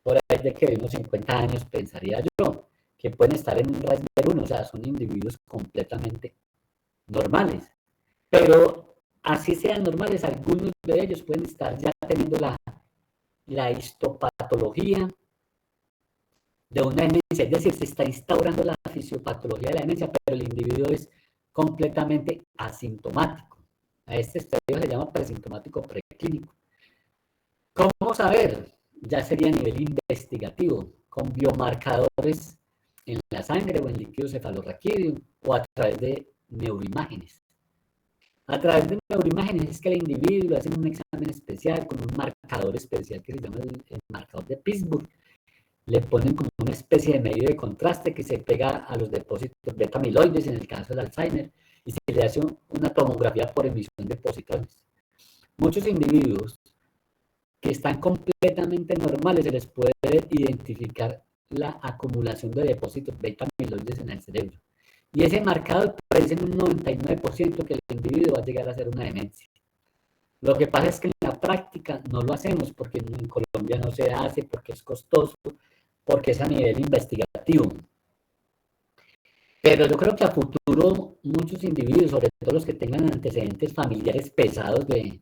por ahí de que de unos 50 años, pensaría yo, que pueden estar en un Raspberry 1, o sea, son individuos completamente normales. Pero así sean normales, algunos de ellos pueden estar ya teniendo la histopatología de una demencia, es decir, se está instaurando la fisiopatología de la demencia, pero el individuo es completamente asintomático. A este estadio se llama presintomático preclínico. ¿Cómo saber? Ya sería a nivel investigativo, con biomarcadores en la sangre o en líquido cefalorraquídeo o a través de neuroimágenes. A través de neuroimágenes es que el individuo hace un examen especial con un marcador especial que se llama el marcador de Pittsburgh. Le ponen como una especie de medio de contraste que se pega a los depósitos beta amiloides en el caso del Alzheimer y se le hace una tomografía por emisión de positrones. Muchos individuos que están completamente normales se les puede identificar la acumulación de depósitos beta amiloides en el cerebro. Y ese marcador predice en un 99% que el individuo va a llegar a ser una demencia. Lo que pasa es que en la práctica no lo hacemos porque en Colombia no se hace, porque es costoso, porque es a nivel investigativo. Pero yo creo que a futuro muchos individuos, sobre todo los que tengan antecedentes familiares pesados de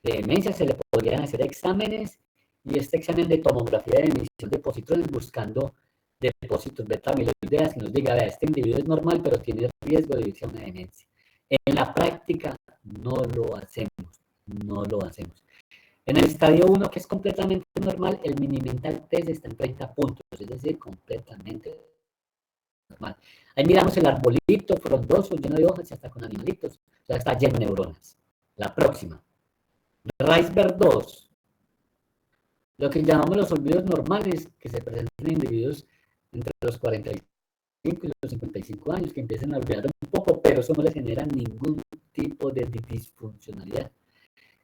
demencia, se le podrían hacer exámenes y este examen de tomografía de emisión de positrones buscando depósitos beta amiloideas que nos diga, vea, este individuo es normal, pero tiene riesgo de irse a una demencia. En la práctica no lo hacemos, no lo hacemos. En el estadio 1, que es completamente normal, el mini-mental test está en 30 puntos, es decir, completamente normal. Ahí miramos el arbolito frondoso, lleno de hojas y hasta con animalitos, o sea, está lleno de neuronas. La próxima. Raspberry 2. Lo que llamamos los olvidos normales, que se presentan en individuos entre los 45 y los 55 años, que empiezan a olvidar un poco, pero eso no les genera ningún tipo de disfuncionalidad.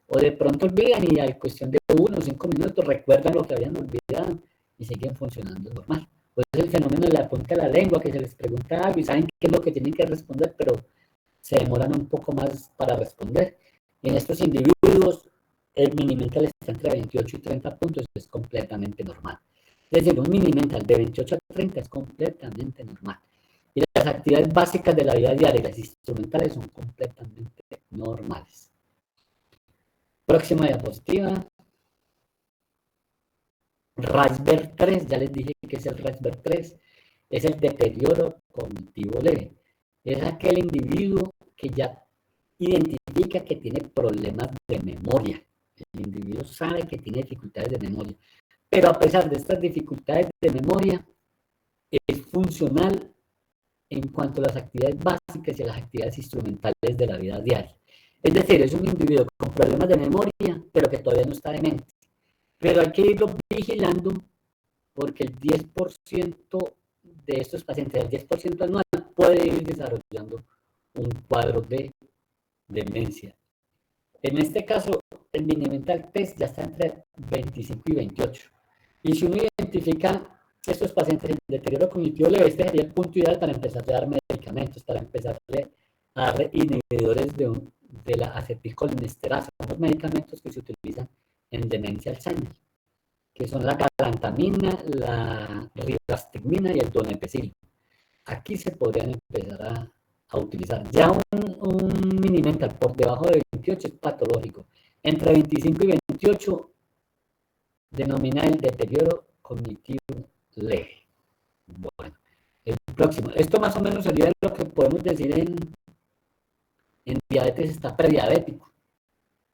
O de pronto olvidan y a cuestión de 1 o 5 minutos recuerdan lo que habían olvidado y siguen funcionando normal. Pues es el fenómeno de la punta de la lengua, que se les pregunta algo y saben qué es lo que tienen que responder, pero se demoran un poco más para responder. Y en estos individuos, el mini-mental está entre 28 y 30 puntos, es completamente normal. Es decir, un mini-mental de 28 a 30 es completamente normal. Y las actividades básicas de la vida diaria, las instrumentales, son completamente normales. Próxima diapositiva. Raspberry 3, ya les dije que es el Raspberry 3, es el deterioro cognitivo leve. Es aquel individuo que ya identifica que tiene problemas de memoria. El individuo sabe que tiene dificultades de memoria, pero a pesar de estas dificultades de memoria, es funcional en cuanto a las actividades básicas y a las actividades instrumentales de la vida diaria. Es decir, es un individuo con problemas de memoria, pero que todavía no está demente. Pero hay que irlo vigilando porque el 10% de estos pacientes, el 10% anual, puede ir desarrollando un cuadro de demencia. En este caso, el Mini-Mental Test ya está entre 25 y 28. Y si uno identifica estos pacientes en deterioro cognitivo leve, este sería el punto ideal para empezar a dar medicamentos, para empezar a dar inhibidores de la acetilcolinesterasa, unos medicamentos que se utilizan en demencia Alzheimer, que son la galantamina, la rivastigmina y el donepezil. Aquí se podrían empezar a utilizar. Ya un Mini-Mental por debajo de 28 es patológico. Entre 25 y 28 denomina el deterioro cognitivo leve. Bueno, el próximo. Esto más o menos sería lo que podemos decir en diabetes está prediabético.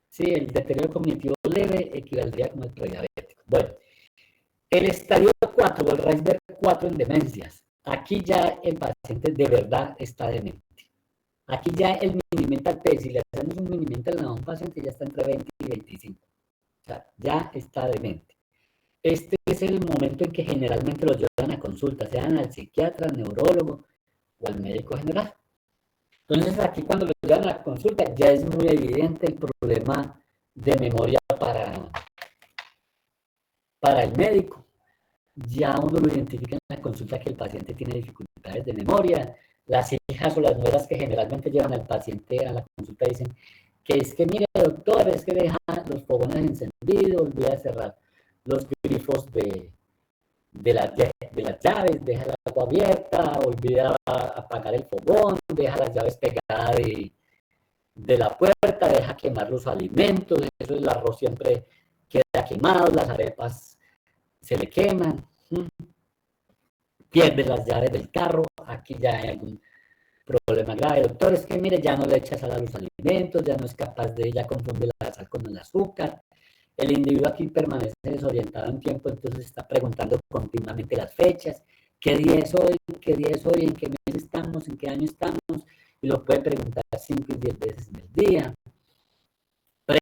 Sí, el deterioro cognitivo leve equivaldría como el prediabético. Bueno, el estadio 4 o el Reisberg 4 en demencias. Aquí ya el paciente de verdad está demente. Aquí ya el Mini-Mental Test, si le hacemos un Mini-Mental a un paciente, ya está entre 20 y 25. O sea, ya está demente. Este es el momento en que generalmente los llevan a consulta, sean al psiquiatra, al neurólogo o al médico general. Entonces aquí cuando los llevan a la consulta ya es muy evidente el problema de memoria para el médico. Ya uno lo identifica en la consulta que el paciente tiene dificultades de memoria. Las hijas o las nueras que generalmente llevan al paciente a la consulta dicen que es que, mire, doctor, es que deja los fogones encendidos, olvida cerrar los grifos de las llaves, deja el agua abierta, olvida apagar el fogón, deja las llaves pegadas de la puerta, deja quemar los alimentos, eso el arroz siempre queda quemado, las arepas se le queman, pierde las llaves del carro, aquí ya hay algún problema grave. Doctor, es que mire, ya no le echa sal a los alimentos, ya no es capaz de, ya confunde la sal con el azúcar. El individuo aquí permanece desorientado en tiempo, entonces está preguntando continuamente las fechas, qué día es hoy, en qué mes estamos, en qué año estamos, y lo puede preguntar 5 y 10 veces en el día.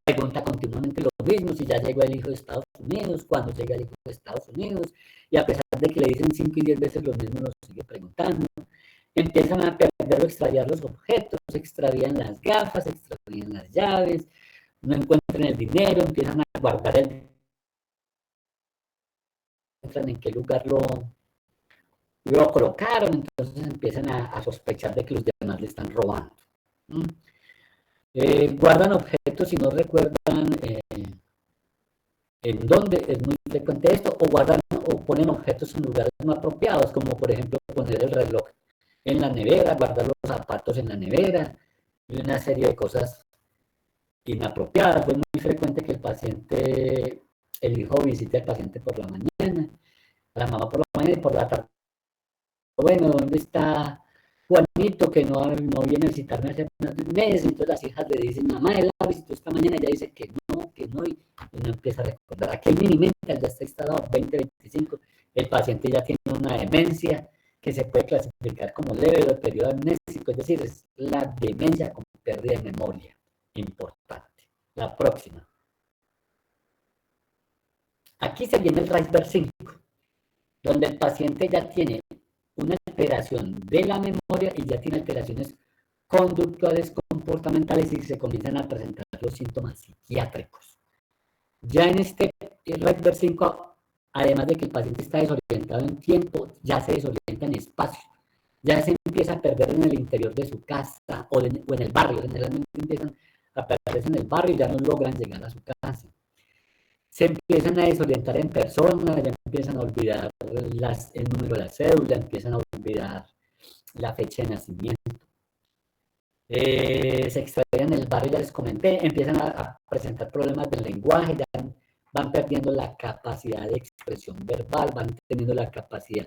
Pregunta continuamente lo mismo, si ya llegó el hijo de Estados Unidos, cuándo llega el hijo de Estados Unidos, y a pesar de que le dicen 5 y 10 veces lo mismo, lo sigue preguntando. Empiezan a perder o extraviar los objetos, se extravían las gafas, se extravían las llaves, no encuentran el dinero, empiezan a guardar encuentran en qué lugar lo colocaron, entonces empiezan a sospechar de que los demás le están robando. Guardan objetos y no recuerdan en dónde, es muy frecuente esto, o guardan o ponen objetos en lugares no apropiados, como por ejemplo poner el reloj en la nevera, guardar los zapatos en la nevera, y una serie de cosas inapropiadas. Fue muy frecuente que el hijo visite al paciente por la mañana, a la mamá por la mañana y por la tarde. Bueno, ¿dónde está Juanito, que no viene a visitarme hace unos meses? Entonces las hijas le dicen, mamá, él la visitó esta mañana, y ella dice que no, y no empieza a recordar. Aquí el Mini-Mental ya está instalado 20-25, el paciente ya tiene una demencia que se puede clasificar como leve o periodo amnésico, es decir, es la demencia con pérdida de memoria. Importante. La próxima. Aquí se viene el Reisberg 5, donde el paciente ya tiene una alteración de la memoria y ya tiene alteraciones conductuales, comportamentales, y se comienzan a presentar los síntomas psiquiátricos. Ya en este Reisberg 5, además de que el paciente está desorientado en tiempo, ya se desorienta en espacio. Ya se empieza a perder en el interior de su casa o en el barrio. Generalmente empiezan a perderse en el barrio y ya no logran llegar a su casa. Se empiezan a desorientar en personas, ya empiezan a olvidar el número de la cédula, empiezan a olvidar la fecha de nacimiento. Se extravían en el barrio, ya les comenté, empiezan a presentar problemas del lenguaje, ya van perdiendo la capacidad de expresión verbal, van perdiendo la capacidad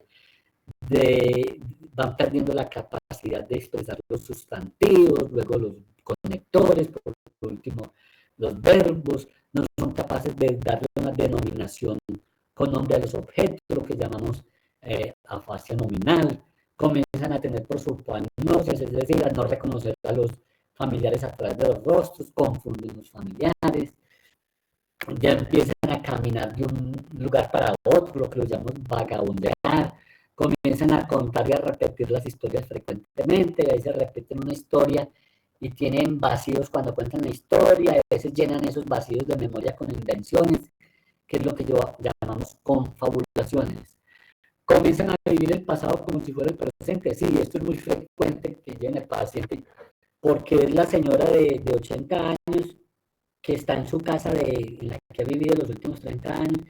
de expresar los sustantivos, luego los conectores, por último los verbos. No son capaces de darle una denominación con nombre a los objetos, lo que llamamos afasia nominal. Comienzan a tener prosopagnosia, es decir, a no reconocer a los familiares a través de los rostros, confunden los familiares, ya empiezan a caminar de un lugar para otro, lo que lo llamamos vagabundear, comienzan a contar y a repetir las historias frecuentemente, a veces repiten una historia y tienen vacíos cuando cuentan la historia, a veces llenan esos vacíos de memoria con invenciones, que es lo que llamamos confabulaciones. Comienzan a vivir el pasado como si fuera el presente. Sí, esto es muy frecuente que llegue el paciente, porque es la señora de 80 años que está en su casa en la que ha vivido los últimos 30 años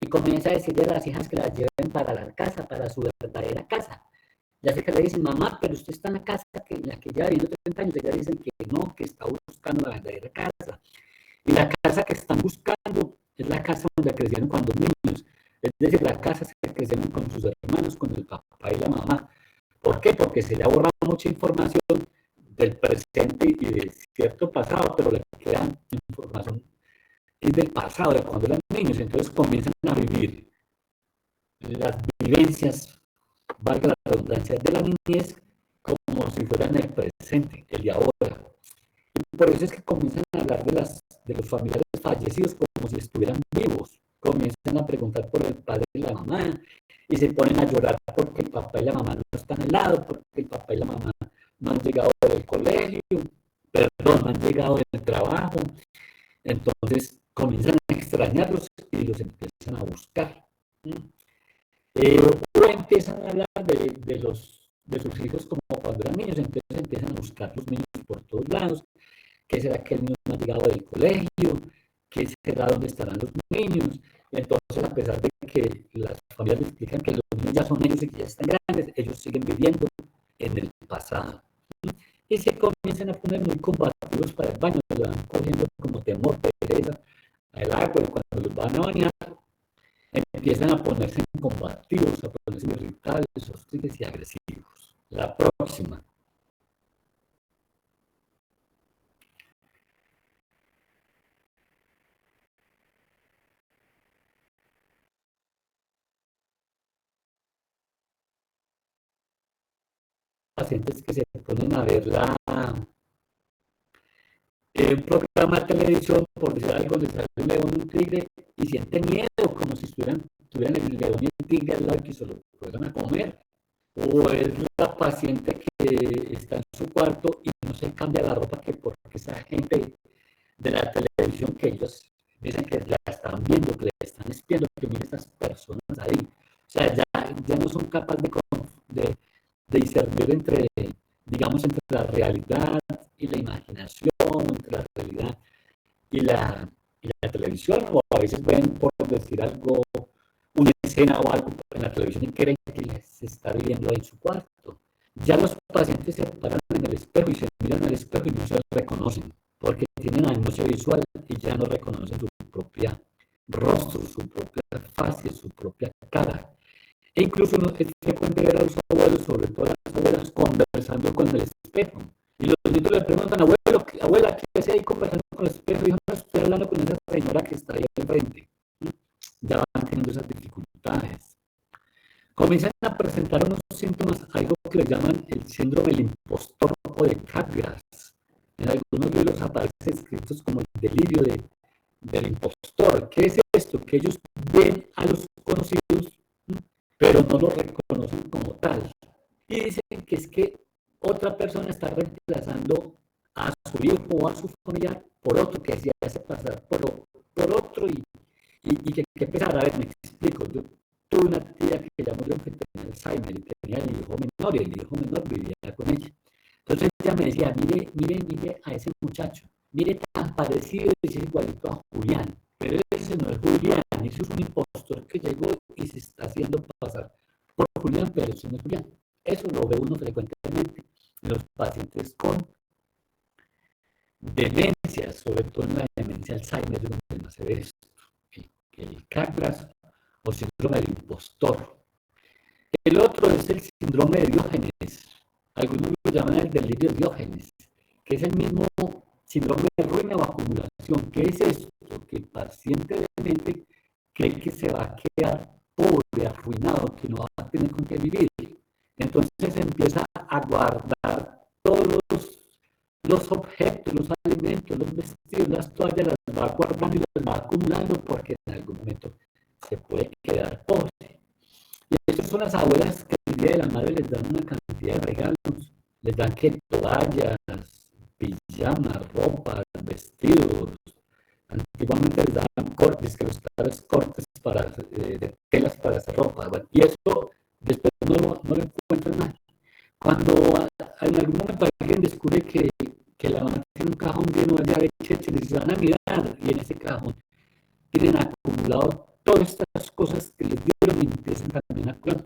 y comienza a decirle a las hijas que las lleven para la casa, para su verdadera casa. Las hijas le dicen, mamá, pero usted está en la casa en la que ya ha vivido 30 años. Ellas dicen que no, que está buscando la verdadera casa. Y la casa que están buscando es la casa donde crecieron cuando niños. Es decir, la casa se crecieron con sus hermanos, con el papá y la mamá. ¿Por qué? Porque se le ha borrado mucha información del presente y de cierto pasado, pero le quedan información es del pasado, de cuando eran niños. Entonces comienzan a vivir las vivencias, valga la redundancia, de la niñez como si fueran el presente, el de ahora. Y por eso es que comienzan a hablar de los familiares fallecidos como si estuvieran vivos. Comienzan a preguntar por el padre y la mamá y se ponen a llorar porque el papá y la mamá no están al lado, porque el papá y la mamá no han llegado del colegio, perdón, no han llegado del trabajo. Entonces comienzan a extrañarlos y los empiezan a buscar. O empiezan a hablar de sus hijos como cuando eran niños, entonces empiezan a buscar los niños por todos lados. ¿Qué será que el niño no ha llegado del colegio? ¿Qué será dónde estarán los niños? Entonces, a pesar de que las familias les explican que los niños ya son ellos y que ya están grandes, ellos siguen viviendo en el pasado. Y se comienzan a poner muy combativos para el baño, le van cogiendo como temor, pereza al agua, y cuando los van a bañar, empiezan a ponerse combativos, a ponerse irritables, hostiles y agresivos. La próxima. Pacientes que se ponen a ver un programa de televisión, por decir algo, les sale un león y un tigre y sienten miedo, como si tuvieran el león y el tigre al lado y que se lo fueran a comer. O es la paciente que está en su cuarto y no se cambia la ropa porque esa gente de la televisión que ellos dicen que la están viendo, que la están espiando, que miren esas personas ahí. O sea, ya no son capaces de discernir entre la realidad y la imaginación, entre la realidad y la televisión, o a veces ven, por decir algo, una escena o algo en la televisión y creen que se está viviendo ahí en su cuarto. Ya los pacientes se paran en el espejo y se miran al espejo y no se reconocen, porque tienen agnosia visual y ya no reconocen su propia rostro, su propia faz, su propia cara. E incluso es frecuente ver a los abuelos, sobre todo a las abuelas, conversando con el espejo. Y los niños le preguntan, abuela, ¿qué hace ahí conversando con el espejo? Y dijo, no, estoy hablando con esa señora que está ahí al frente. Ya van teniendo esas dificultades. Comienzan a presentar unos síntomas, algo que le llaman el síndrome del impostor o de Capgras. En algunos libros aparecen escritos como el delirio del impostor. ¿Qué es esto? Que ellos ven a los conocidos, pero no lo reconocen como tal. Y dicen que es que otra persona está reemplazando a su hijo o a su familiar por otro que se hace pasar por otro y que pesar. A ver, me explico. Yo tuve una tía que llamo yo que tenía Alzheimer y tenía el hijo menor y el hijo menor vivía con ella. Entonces ella me decía, mire a ese muchacho, mire tan parecido y es igualito a Julián, pero ese no es Julián, ese es un impostor que llegó y se está haciendo pasar por Julián, pero ese no es Julián. Eso lo ve uno frecuentemente en los pacientes con demencia, sobre todo en la demencia Alzheimer, donde más se ve esto, el Capgras o síndrome del impostor. El otro es el síndrome de Diógenes. Algunos lo llaman el delirio de Diógenes, que es el mismo síndrome de ruina o acumulación. ¿Qué es esto? Que el paciente demente cree que se va a quedar pobre, arruinado, que no va a tener con qué vivir. Entonces empieza a guardar todos los objetos, los alimentos, los vestidos, las toallas, las va guardando y las va acumulando porque en algún momento se puede quedar pobre. Y estas son las abuelas que el día de la madre les dan una cantidad de regalos, les dan que toallas, pijamas, ropas, vestidos. Antiguamente les daban cortes, que los tales cortes de telas para hacer ropa. Bueno, y eso después no lo encuentran nada. Cuando en algún momento alguien descubre que la mamá tiene un cajón lleno de leche, les van a mirar y en ese cajón tienen acumulado todas estas cosas que les dieron y empiezan también a acumular.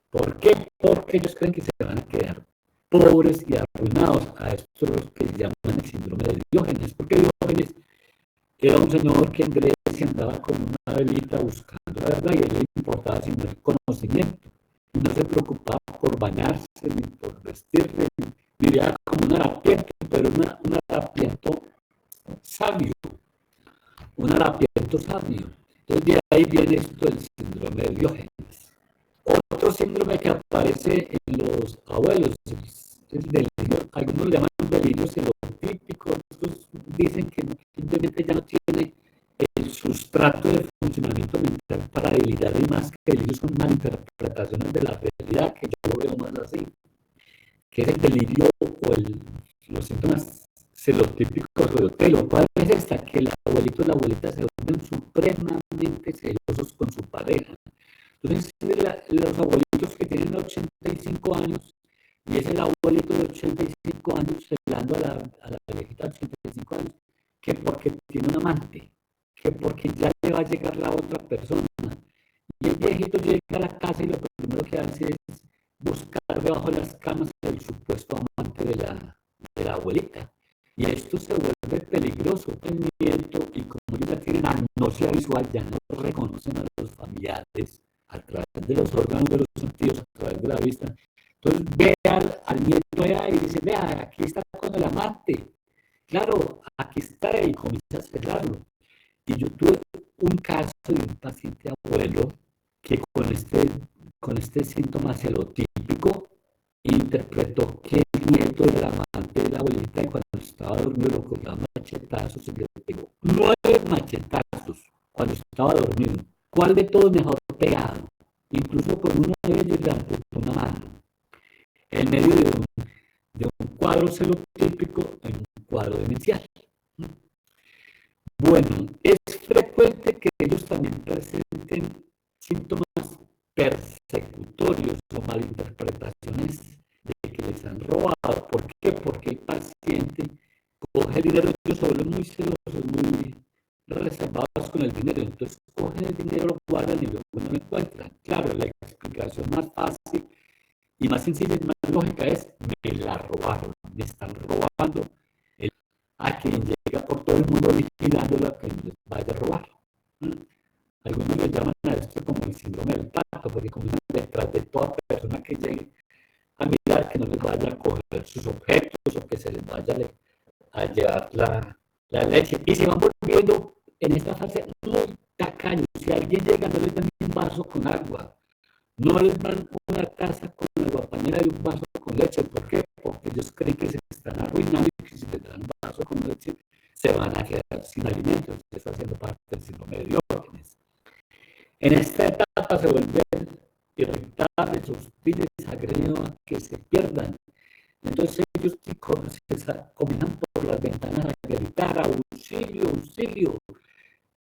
¿Por qué? Porque ellos creen que se van a quedar pobres y arruinados. A estos los que llaman el síndrome de Diógenes. Porque Diógenes era un señor que en Grecia andaba con una velita buscando la verdad y a él le importaba sino el conocimiento. Y no se preocupaba por bañarse ni por vestirse. Vivía como un harapiento, pero un harapiento sabio. Un harapiento sabio. Entonces de ahí viene esto del síndrome de Diógenes. Otro síndrome que aparece en los abuelos es delirio. Algunos lo llaman delirio celotípico. Otros dicen que simplemente ya no tiene el sustrato de funcionamiento mental para debilitar y más que delirios son malinterpretaciones de la realidad, que yo lo veo más así, que es el delirio o los síntomas celotípicos o de Otelo. ¿Cuál es esta? Que el abuelito y la abuelita se vuelven supremamente celosos con su pareja. Entonces, los abuelitos que tienen 85 años y es el abuelito de 85 años celando a la viejita de 85 años, que porque tiene un amante, que porque ya le va a llegar la otra persona. Y el viejito llega a la casa y lo primero que hace es buscar debajo de las camas el supuesto amante de la abuelita. Y esto se vuelve peligroso, movimiento, y como ellos ya tienen agnosia visual, ya no reconocen a los familiares a través de los órganos de los sentidos, a través de la vista. Entonces ve al nieto allá y dice, vea, aquí está con el amante. Claro, aquí está y comienza a cerrarlo. Y yo tuve un caso de un paciente abuelo que con este síntoma celotípico interpretó que el nieto era el amante de la abuelita y cuando estaba dormido lo cogía machetazos y le pegó 9 machetazos cuando estaba dormido. ¿Cuál de todos mejor pegado? Incluso con uno de ellos le amputó una mano. En medio de un cuadro celotípico en un cuadro demencial. Bueno, es frecuente que ellos también presenten síntomas persecutorios o malinterpretaciones de que les han robado. ¿Por qué? Porque el paciente coge el dinero, ellos se vuelven muy celosos, muy reservados con el dinero, entonces cogen el dinero, lo guardan y luego no lo encuentran. Claro, la explicación más fácil y más sencilla y más lógica es, me la robaron, me están robando a quien llega por todo el mundo vigilándola a que no les vaya a robar. Algunos le llaman a esto como el síndrome del pato, porque comienzan detrás de toda persona que llegue a mirar que no les vaya a coger sus objetos o que se les vaya a llevar la leche. Y se van volviendo en esta fase muy tacaños. Si alguien llega, no les dan un vaso con agua, no les dan una taza con agua pañera y un vaso con leche. ¿Por qué? Porque ellos creen que se están arruinando y que si les dan un vaso con leche se van a quedar sin alimentos. Está haciendo parte del síndrome de Diógenes. En esta etapa se vuelven irritables, hostiles, agredidos a que se pierdan. Entonces ellos comienzan por las ventanas a gritar, auxilio, auxilio.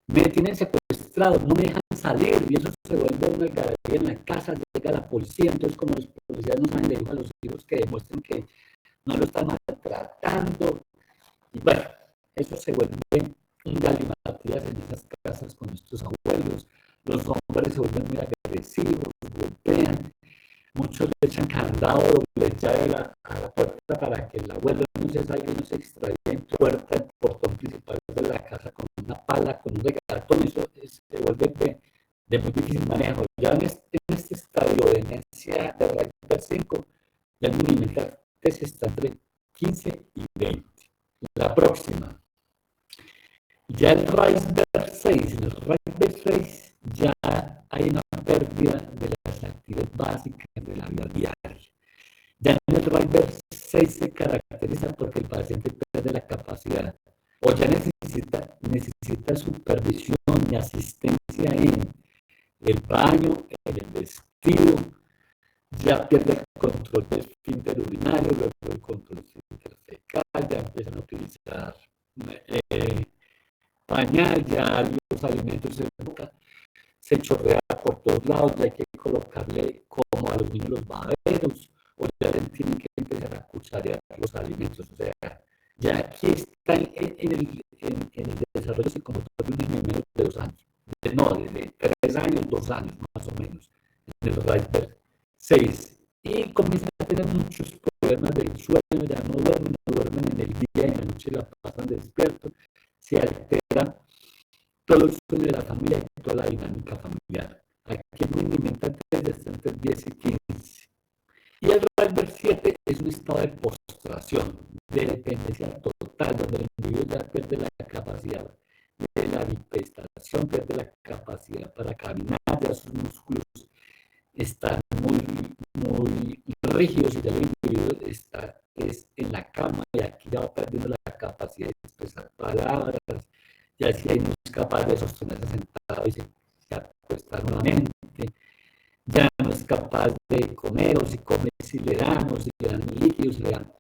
Me tienen secuestrado, no me dejan salir, y eso se vuelve una algarabía en la casa, llega la policía, entonces como los policías no saben, le digo a los hijos que demuestren que no lo están maltratando, y bueno, eso se vuelve un galimatías en esas casas con estos abuelos. Los hombres se vuelven muy agresivos, golpean, muchos le echan candado, doble llave a la puerta para que el abuelo no se salga y no se extraiga en puerta, el portón principal de la casa con una pala, con un regatón. Eso se vuelve de muy difícil manejo. Ya en este estadio de demencia de Rayber 5, ya el nivel está entre 15 y 20. La próxima. Ya el Rayber 6, en el Rayber 6 ya hay una pérdida de las actividades básicas de la vida diaria. Ya en el Rayber 6 se caracteriza caracteriza porque el paciente pierde la capacidad o ya necesita supervisión y asistencia en el baño, en el vestido, ya pierde el control del esfínter urinario, luego el control del esfínter fecal, ya empiezan a utilizar pañal, ya los alimentos en boca se chorrea por todos lados, ya hay que colocarle como a los niños los baberos, o ya tienen que empezar a cucharear los alimentos, o sea, ya aquí está en el desarrollo psicomotor de un niño de menos de 2 años, de 3 años, 2 años más o menos, en el Rydberg 6, y comienzan a tener muchos problemas del sueño, ya no duermen en el día y en la noche la pasan despiertos, se altera todo el sueño de la familia y toda la dinámica familiar. Aquí en rendimiento entre 10 y 15. Y el Rydberg 7 es un estado de postración, de dependencia total, donde el individuo ya pierde la capacidad de la bipestación, pierde la capacidad para caminar, ya sus músculos están muy rígidos y ya el individuo está en la cama y aquí ya va perdiendo la capacidad de expresar palabras, ya si no es capaz de sostenerse sentado y se acuesta nuevamente, ya no es capaz de comer, o si come, si le dan líquidos, si le dan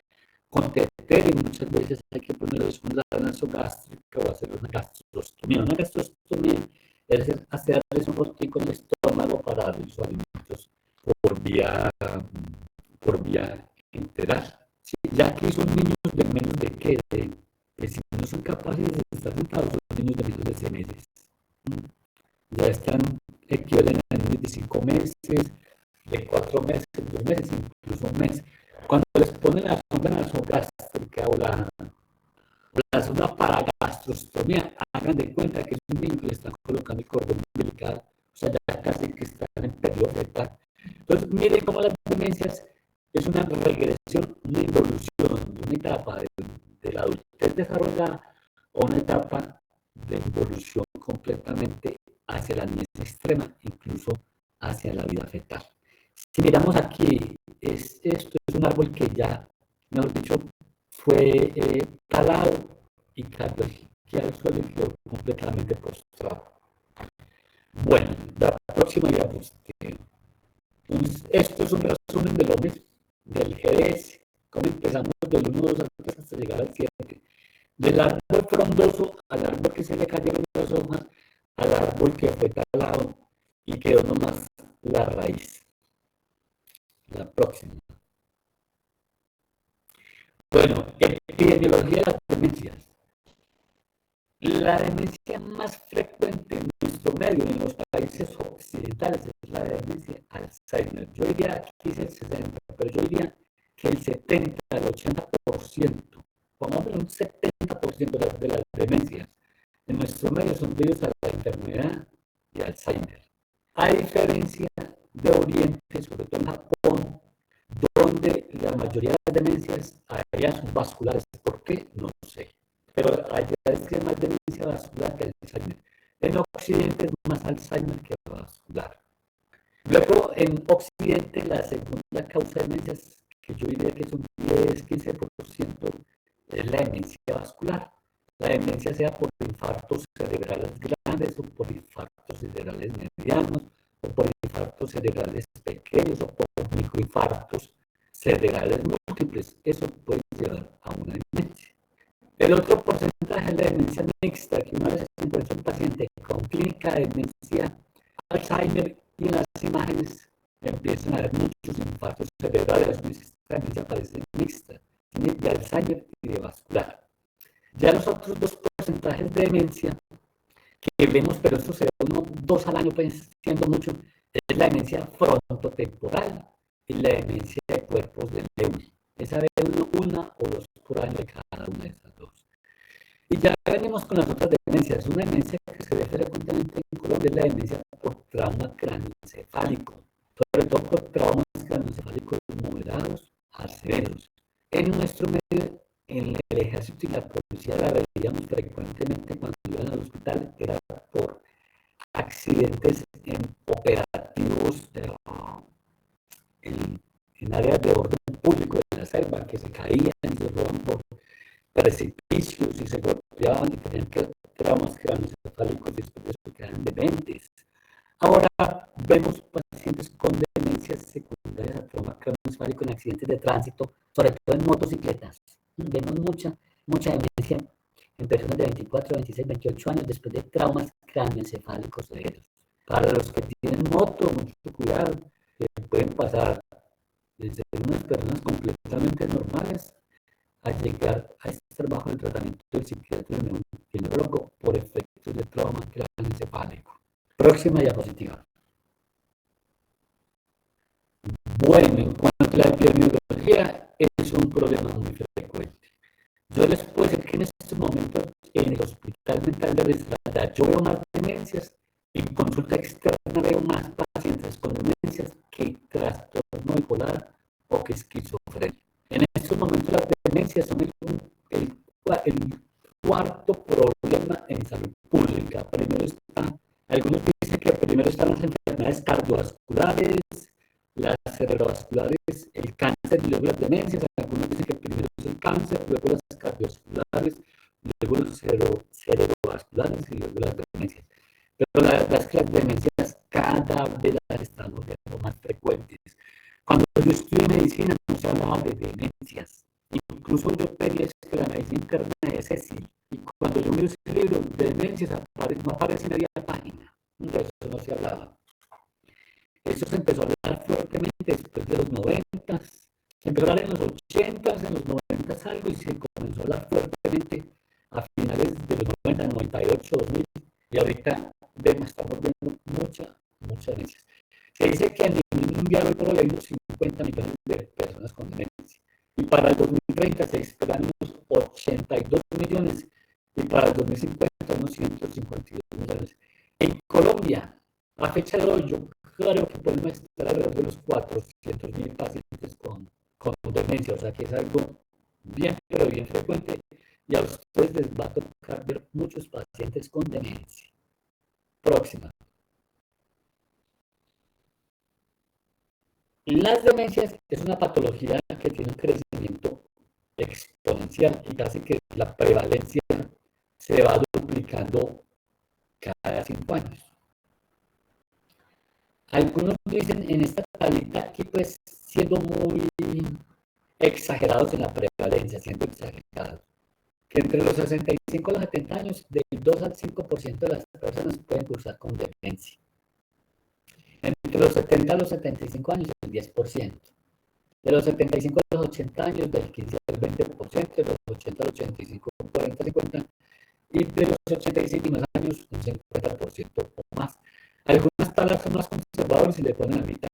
con tetero, y muchas veces hay que ponerle una nasogástrica o hacer una gastrostomía. Una gastrostomía es hacerles un rotico en el estómago para darle los alimentos por vía enteral. Sí, ya que son niños de menos de qué, si no son capaces de estar sentados, son niños de menos de 6 meses. Ya están equivalen a niños de 5 meses, de 4 meses, 2 meses, incluso un mes. Cuando les ponen la sonda nasogástrica o la sonda para gastrostomía, hagan de cuenta que es un niño que le están colocando el cordón umbilical, o sea, ya casi que están en periodo fetal. Entonces, miren cómo las demencias es una regresión, una involución de una etapa de la adultez desarrollada a una etapa de involución completamente hacia la niñez extrema, incluso hacia la vida fetal. Si miramos aquí, esto es un árbol que ya, mejor dicho, fue talado y cayó aquí al suelo y quedó completamente postrado. Bueno, la próxima diapositiva. Entonces, esto es un resumen de lo mismo, del GDS, como empezamos del 1, 2 hasta llegar al 7, del árbol frondoso al árbol que se le cayeron las hojas, al árbol que fue talado y quedó nomás la raíz. La próxima. Bueno, epidemiología de las demencias. La demencia más frecuente en nuestro medio, en los países occidentales, es la demencia Alzheimer. Yo diría, aquí es el 60, pero yo diría que el 70, el 80%, pongámosle un 70% de las demencias en nuestro medio son debidos a la enfermedad de Alzheimer. A diferencia de Oriente, sobre todo en Japón, donde la mayoría de las demencias allá son vasculares. ¿Por qué? No sé. Pero allá es más demencia vascular que Alzheimer. En Occidente es más Alzheimer que vascular. Luego, en Occidente, la segunda causa de demencias, que yo diría que es un 10-15%, es la demencia vascular. La demencia sea por infartos cerebrales grandes o por infartos cerebrales medianos o por infartos cerebrales pequeños o por microinfartos cerebrales múltiples. Eso puede llevar a una demencia. El otro porcentaje es la demencia mixta, que una vez se encuentra un paciente con clínica de demencia Alzheimer y en las imágenes empiezan a haber muchos infartos cerebrales. Esta demencia parece mixta, tiene de Alzheimer y de vascular. Ya los otros dos porcentajes de demencia que vemos, pero eso se ve 2 al año, pues, siendo mucho, es la demencia frontotemporal y la demencia de cuerpos de Lewy. Esa ve 1 o 2 por año de cada una de esas dos. Y ya venimos con las otras demencias. Una demencia que se ve frecuentemente en Colombia es la demencia por trauma craneoencefálico, sobre todo por traumas craneoencefálicos moderados a severos. En nuestro medio, en el ejército y la policía la veíamos frecuentemente cuando iban al hospital, era por accidentes en operativos en áreas de orden público de la selva, que se caían y se roban precipicios y se golpeaban y tenían traumas craneoencefálicos y después de eso quedaban dementes. Ahora vemos pacientes con demencias secundarias a trauma craneoencefálico en accidentes de tránsito, sobre todo en motocicletas. Vemos mucha demencia en personas de 24, 26, 28 años después de traumas craneoencefálicos severos. Para los que tienen moto, mucho cuidado, pueden pasar desde unas personas completamente normales a llegar a estar bajo el tratamiento del psiquiatra y neurólogo por efectos de trauma craneoencefálico. Próxima diapositiva. Bueno, en cuanto a la epidemiología, es un problema muy frecuente. Yo les puedo decir que en estos momentos en el Hospital Mental de Risaralda yo veo más demencias, en consulta externa veo más pacientes con demencias que trastorno bipolar o que esquizofrenia. En estos momentos las demencias son el cuarto problema en salud pública. Algunos dicen que primero están las enfermedades cardiovasculares, las cerebrovasculares, el cáncer y luego las demencias. Algunos dicen que primero es el cáncer, luego las cardiovasculares, luego los cerebrovasculares y luego las demencias. Pero las demencias cada vez las estamos viendo más frecuentes. Cuando yo estudié medicina no se hablaba de demencias. Incluso yo pedí que la medicina interna de Cecil. Y cuando yo miro ese libro de demencias no aparece media página. De eso no se hablaba. Eso se empezó a hablar fuertemente después de los 90. Se empezó a hablar en los 80, en los 90 algo, y se comenzó a hablar fuertemente a finales de los 90, 98, 2000. Y ahorita estamos viendo muchas demencias. Se dice que a nivel mundial hoy por hoy hay unos 50 millones de personas con demencia. Y para el 2030 se esperan unos 82 millones. Y para el 2050 unos 152 millones. En Colombia, a fecha de hoy, yo creo que podemos estar alrededor de los 400.000 pacientes con demencia. O sea que es algo bien, pero bien frecuente. Y a ustedes les va a tocar ver muchos pacientes con demencia. Próxima. Las demencias es una patología que tiene un crecimiento exponencial y casi que la prevalencia se va duplicando cada 5 años. Algunos dicen en esta tablita aquí, pues siendo muy exagerados en la prevalencia, siendo exagerados, que entre los 65 y los 70 años, del 2 al 5% de las personas pueden cursar con demencia. Entre los 70 a los 75 años, el 10%. De los 75 a los 80 años, del 15 al 20%. De los 80 al 85, 40, 50. Y de los 85 más años, un 50% o más. Algunas tablas son más conservadoras y le ponen a mitad.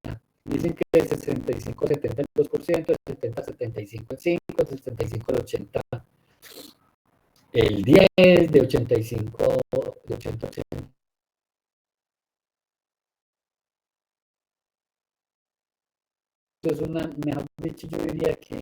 Dicen que de 65 a 70 el 2%, de 70 a 75 el 5%, de 75 al 80 el 10%, de 85 de 80 a 80. Entonces, mejor dicho, yo diría que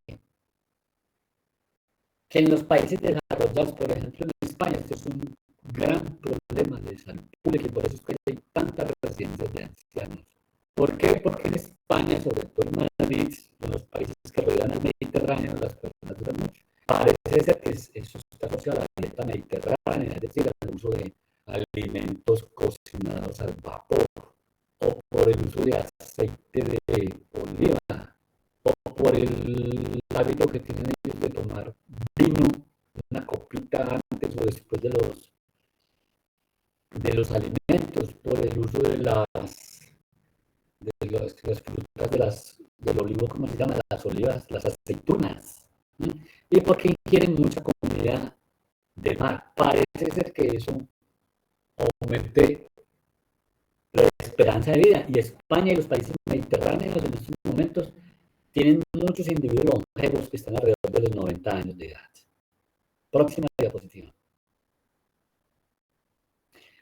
en los países desarrollados, por ejemplo en España, este es un gran problema de salud pública y por eso es que hay tantas residencias de ancianos. ¿Por qué? Porque en España, sobre todo en Madrid, en los países que rodean al Mediterráneo, las personas duran mucho. Parece ser que eso está asociado a la dieta mediterránea, es decir, al uso de alimentos cocinados al vapor, o por el uso de aceite de oliva, o por el hábito que tienen ellos de tomar vino, una copita antes o después de los alimentos, por el uso de las frutas del olivo, ¿cómo se llama? Las olivas, las aceitunas. Y porque ingieren mucha comida de mar. Parece ser que eso aumente la esperanza de vida. Y España y los países mediterráneos en estos momentos tienen muchos individuos longevos que están alrededor de los 90 años de edad. Próxima diapositiva.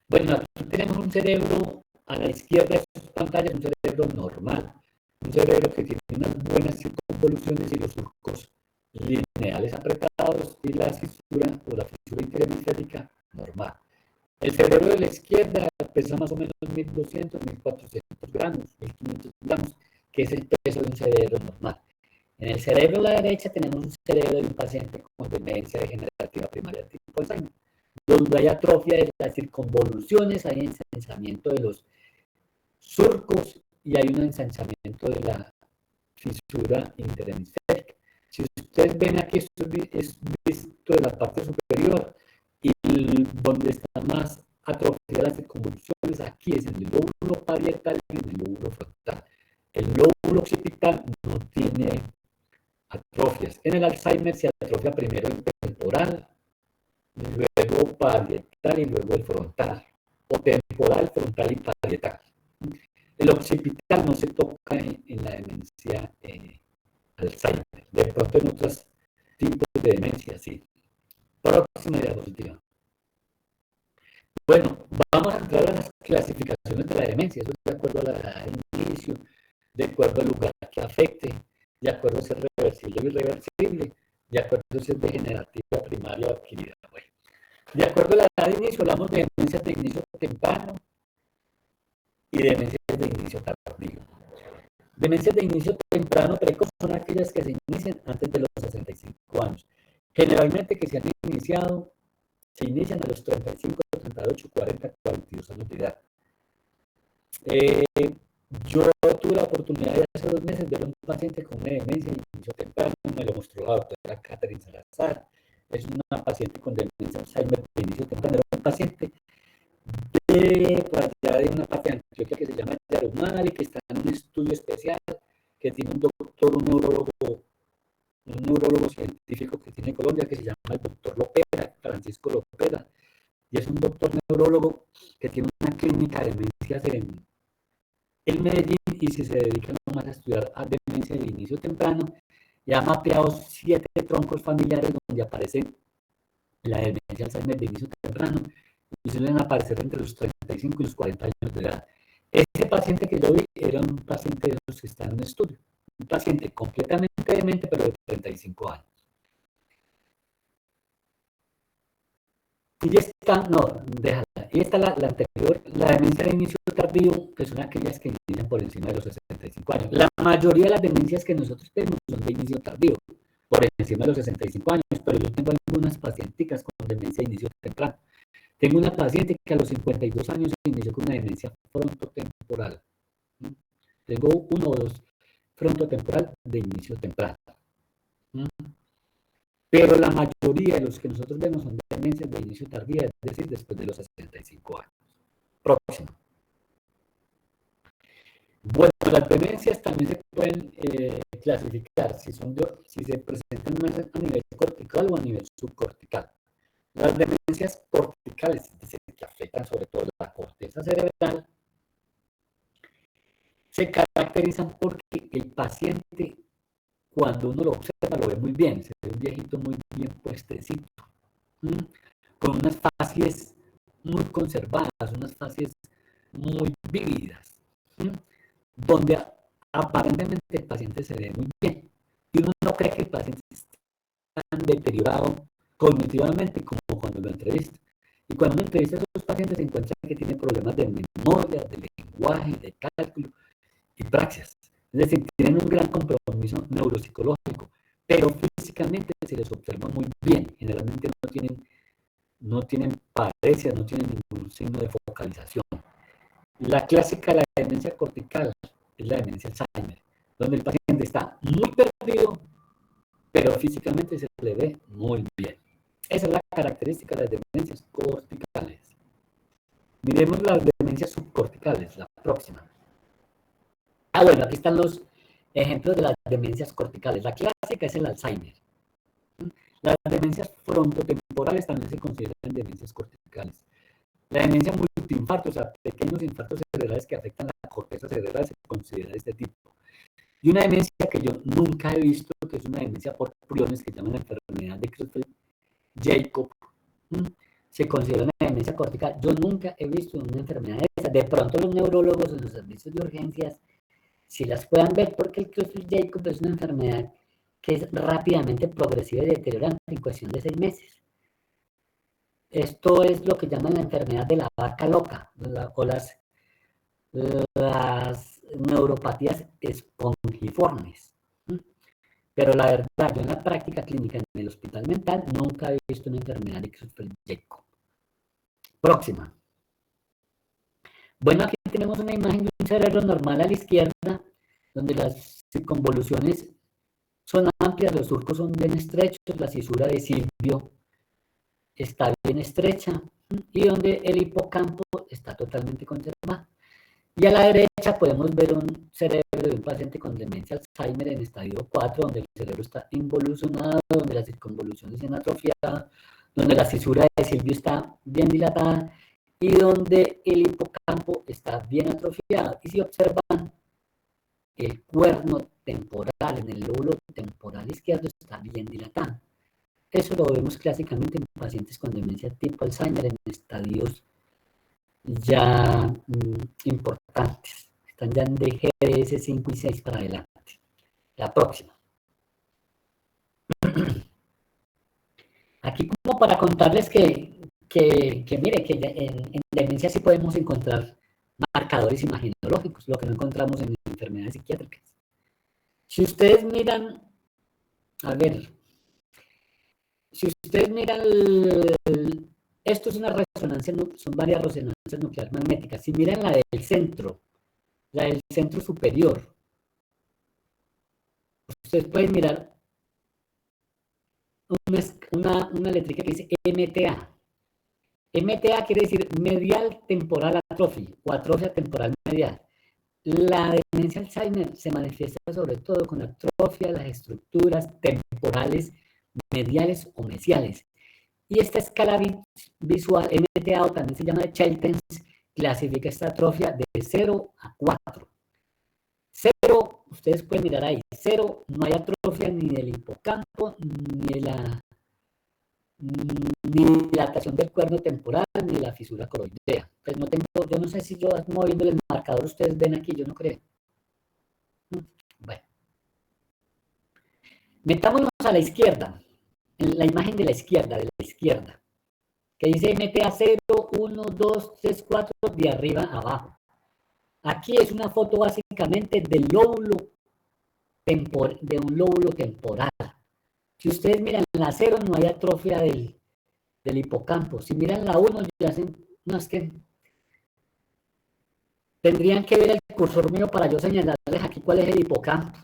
Bueno, aquí tenemos un cerebro a la izquierda de sus pantallas, un cerebro normal. Un cerebro que tiene unas buenas circunvoluciones y los surcos lineales apretados y la fisura o la fisura interhemisférica normal. El cerebro de la izquierda pesa más o menos 1.200, 1.400 gramos, 1.500 gramos, que es el peso de un cerebro normal. En el el cerebro a la derecha tenemos un cerebro de un paciente con demencia degenerativa primaria tipo Alzheimer, donde hay atrofia de las circunvoluciones, hay ensanchamiento de los surcos y hay un ensanchamiento de la fisura interhemisférica. Si ustedes ven aquí, esto es visto de la parte superior y donde está más atrofia las circunvoluciones, aquí es en el lóbulo parietal y en el lóbulo frontal. El lóbulo occipital no tiene atrofias. En el Alzheimer se atrofia primero el temporal, luego parietal y luego el frontal, o temporal, frontal y parietal. El occipital no se toca en la demencia Alzheimer. De pronto en otros tipos de demencia, sí. Próxima diapositiva. Bueno, vamos a entrar a las clasificaciones de la demencia. Eso es de acuerdo a la edad de inicio, de acuerdo al lugar que afecte, de acuerdo a si es reversible o irreversible, de acuerdo a si es degenerativa primaria o adquirida. Bueno, de acuerdo a la edad de inicio, hablamos de demencias de inicio temprano y demencias de inicio tardío. Demencias de inicio temprano precoz son aquellas que se inician antes de los 65 años. Generalmente que se han iniciado, se inician a los 35, 38, 40, 42 años de edad. Yo tuve la oportunidad de hace 2 meses ver a un paciente con una demencia de inicio temprano, me lo mostró la doctora Catherine Salazar. Es una paciente con demencia Alzheimer de inicio temprano, era un paciente por allá de una parte de Antioquia que se llama Yarumari, que está en un estudio especial, que tiene un doctor, un neurólogo científico que tiene en Colombia, que se llama el doctor Lopera, Francisco Lopera, y es un doctor neurólogo que tiene una clínica de demencias en Medellín, y si se dedica nomás a estudiar a demencia de inicio temprano, y ha mapeado 7 troncos familiares donde aparece la demencia Alzheimer de inicio temprano, y suelen aparecer entre los 35 y los 40 años de edad. Ese paciente que yo vi era un paciente de esos que está en un estudio, un paciente completamente demente, pero de 35 años. Y está, no, déjala. Y está la anterior, la demencia de inicio tardío, que son aquellas que inician por encima de los 65 años. La mayoría de las demencias que nosotros tenemos son de inicio tardío, por encima de los 65 años, pero yo tengo algunas pacienticas con demencia de inicio temprano. Tengo una paciente que a los 52 años se inició con una demencia frontotemporal. Tengo 1 o 2 frontotemporal de inicio temprano. Pero la mayoría de los que nosotros vemos son demencias de inicio tardía, es decir, después de los 65 años. Próximo. Bueno, las demencias también se pueden clasificar si se presentan más a nivel cortical o a nivel subcortical. Las demencias corticales, es decir, que afectan sobre todo la corteza cerebral, se caracterizan porque el paciente, cuando uno lo observa, lo ve muy bien, se ve un viejito muy bien puestecito, con unas facies muy conservadas, unas facies muy vívidas, donde aparentemente el paciente se ve muy bien, y uno no cree que el paciente esté tan deteriorado cognitivamente como cuando lo entrevista. Y cuando uno entrevista a esos pacientes se encuentra que tiene problemas de memoria, de lenguaje, de cálculo y praxias. Es decir, tienen un gran compromiso neuropsicológico, pero físicamente se les observa muy bien. Generalmente no tienen parecias, no tienen ningún signo de focalización. La clásica de la demencia cortical es la demencia Alzheimer, donde el paciente está muy perdido, pero físicamente se le ve muy bien. Esa es la característica de las demencias corticales. Miremos las demencias subcorticales, la próxima. Bueno, aquí están los ejemplos de las demencias corticales. La clásica es el Alzheimer. Las demencias frontotemporales también se consideran demencias corticales. La demencia multiinfarto, o sea, pequeños infartos cerebrales que afectan la corteza cerebral, se considera de este tipo. Y una demencia que yo nunca he visto, que es una demencia por priones, que se llama la enfermedad de Creutzfeldt-Jakob, se considera una demencia cortical. Yo nunca he visto una enfermedad de esa. De pronto los neurólogos en los servicios de urgencias, si las puedan ver, porque el Creutzfeldt-Jakob es una enfermedad que es rápidamente progresiva y deteriorante en cuestión de 6 meses. Esto es lo que llaman la enfermedad de la vaca loca, o las neuropatías espongiformes. Pero la verdad, yo en la práctica clínica en el hospital mental nunca he visto una enfermedad de Creutzfeldt-Jakob. Próxima. Bueno, aquí tenemos una imagen de un cerebro normal a la izquierda, donde las circunvoluciones son amplias, los surcos son bien estrechos, la cisura de Silvio está bien estrecha y donde el hipocampo está totalmente conservado. Y a la derecha podemos ver un cerebro de un paciente con demencia Alzheimer en estadio 4, donde el cerebro está involucionado, donde las circunvoluciones están atrofiadas, donde la cisura de Silvio está bien dilatada y donde el hipocampo está bien atrofiado. Y si observan, el cuerno temporal en el lóbulo temporal izquierdo está bien dilatado. Eso lo vemos clásicamente en pacientes con demencia tipo Alzheimer en estadios ya importantes. Están ya en DGS 5 y 6 para adelante. La próxima. Aquí como para contarles que mire, que en demencia sí podemos encontrar marcadores imaginológicos, lo que no encontramos en enfermedades psiquiátricas. Si ustedes miran, a ver, si ustedes miran, esto es una resonancia, son varias resonancias nucleares magnéticas. Si miran la del centro superior, ustedes pueden mirar una letrica que dice MTA. MTA quiere decir medial temporal atrophy o atrofia temporal medial. La demencia Alzheimer se manifiesta sobre todo con atrofia de las estructuras temporales mediales o mesiales. Y esta escala visual, MTA, o también se llama de Chiltens, clasifica esta atrofia de 0 a 4. 0, ustedes pueden mirar ahí, 0, no hay atrofia ni del hipocampo, ni dilatación del cuerno temporal, ni la fisura coroidea. Pues no tengo, yo no sé si yo moviendo el marcador ustedes ven aquí, yo no creo. Bueno. Metámonos a la izquierda, en la imagen de la izquierda, que dice MTA 0, 1, 2, 3, 4, de arriba a abajo. Aquí es una foto básicamente del lóbulo de un lóbulo temporal. Si ustedes miran la 0, no hay atrofia del hipocampo. Si miran la 1, ya hacen, no, es que tendrían que ver el cursor mío para yo señalarles aquí cuál es el hipocampo.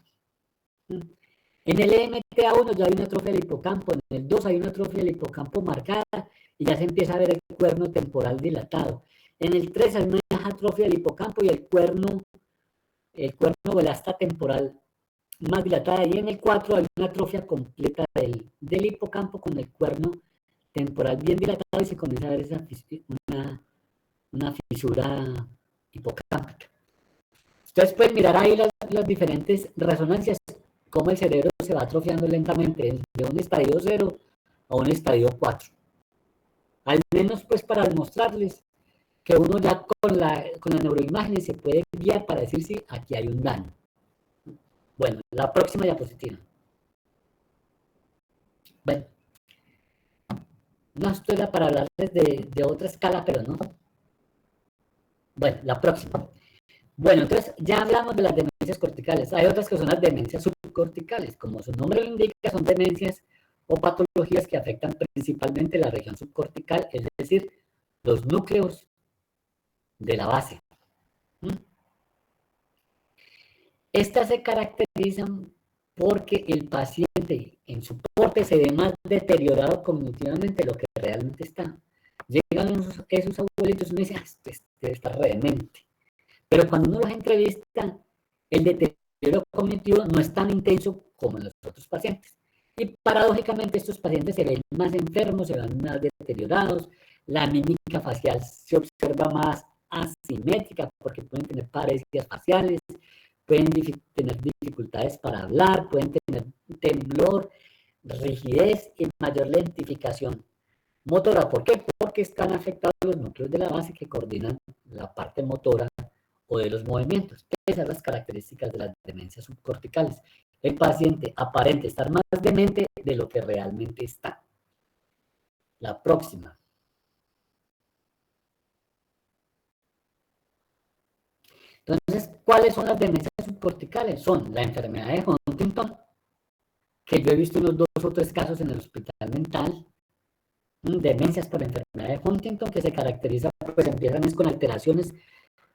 En el MTA1 ya hay una atrofia del hipocampo, en el 2 hay una atrofia del hipocampo marcada y ya se empieza a ver el cuerno temporal dilatado. En el 3 hay una atrofia del hipocampo y el cuerno o el asta temporal más dilatada. Y en el 4 hay una atrofia completa del hipocampo con el cuerno temporal bien dilatado y se comienza a ver una fisura hipocámpica. Ustedes pueden mirar ahí las diferentes resonancias, cómo el cerebro se va atrofiando lentamente de un estadio 0 a un estadio 4. Al menos pues para demostrarles que uno ya con la neuroimagen se puede guiar para decir si aquí hay un daño. Bueno, la próxima diapositiva. Bueno, no, esto era para hablarles de otra escala, pero no. Bueno, la próxima. Bueno, entonces ya hablamos de las demencias corticales. Hay otras que son las demencias subcorticales. Como su nombre lo indica, son demencias o patologías que afectan principalmente la región subcortical, es decir, los núcleos de la base. Estas se caracterizan porque el paciente en su porte se ve más deteriorado cognitivamente de lo que realmente está. Llegan esos abuelitos y uno dice, este está re demente. Pero cuando uno los entrevista, el deterioro cognitivo no es tan intenso como en los otros pacientes. Y paradójicamente estos pacientes se ven más enfermos, se ven más deteriorados, la mímica facial se observa más asimétrica porque pueden tener parecidas faciales, pueden tener dificultades para hablar, pueden tener temblor, rigidez y mayor lentificación motora. ¿Por qué? Porque están afectados los núcleos de la base que coordinan la parte motora o de los movimientos. Esas son las características de las demencias subcorticales. El paciente aparenta estar más demente de lo que realmente está. La próxima. Entonces, ¿cuáles son las demencias subcorticales? Son la enfermedad de Huntington, que yo he visto unos 2 o 3 casos en el hospital mental, demencias por enfermedad de Huntington, que se caracteriza, pues empiezan es con alteraciones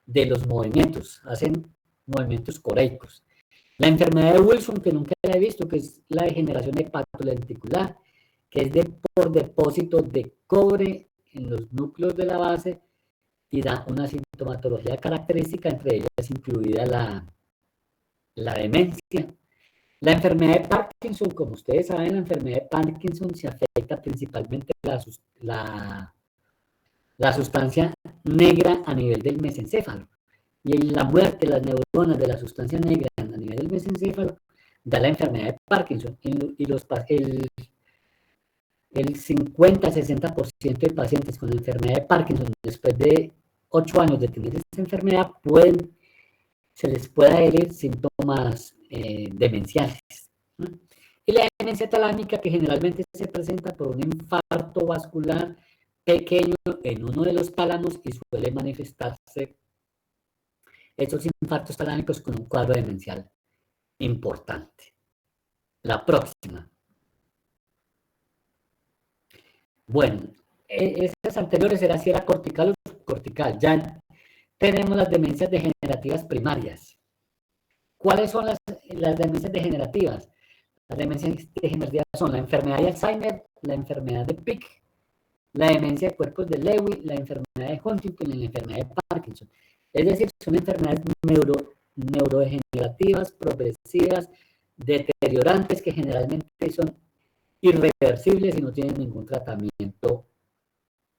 de los movimientos, hacen movimientos coreicos. La enfermedad de Wilson, que nunca la he visto, que es la degeneración hepatolenticular, que es por depósito de cobre en los núcleos de la base y da una sintomatología característica, entre ellas incluida la demencia. La enfermedad de Parkinson, como ustedes saben, la enfermedad de Parkinson se afecta principalmente la sustancia negra a nivel del mesencéfalo. Y en la muerte de las neuronas de la sustancia negra a nivel del mesencéfalo da la enfermedad de Parkinson. Y el 50-60% de pacientes con la enfermedad de Parkinson, después de 8 años de tener esta enfermedad, se les puede adherir síntomas demenciales. Y la demencia talámica, que generalmente se presenta por un infarto vascular pequeño en uno de los tálamos y suele manifestarse estos infartos talámicos con un cuadro demencial importante. La próxima. Bueno, esas anteriores era si era cortical o subcortical. Ya tenemos las demencias degenerativas primarias. ¿Cuáles son las demencias degenerativas? Las demencias degenerativas son la enfermedad de Alzheimer, la enfermedad de Pick, la demencia de cuerpos de Lewy, la enfermedad de Huntington y la enfermedad de Parkinson. Es decir, son enfermedades neurodegenerativas, progresivas, deteriorantes, que generalmente son irreversibles y no tienen ningún tratamiento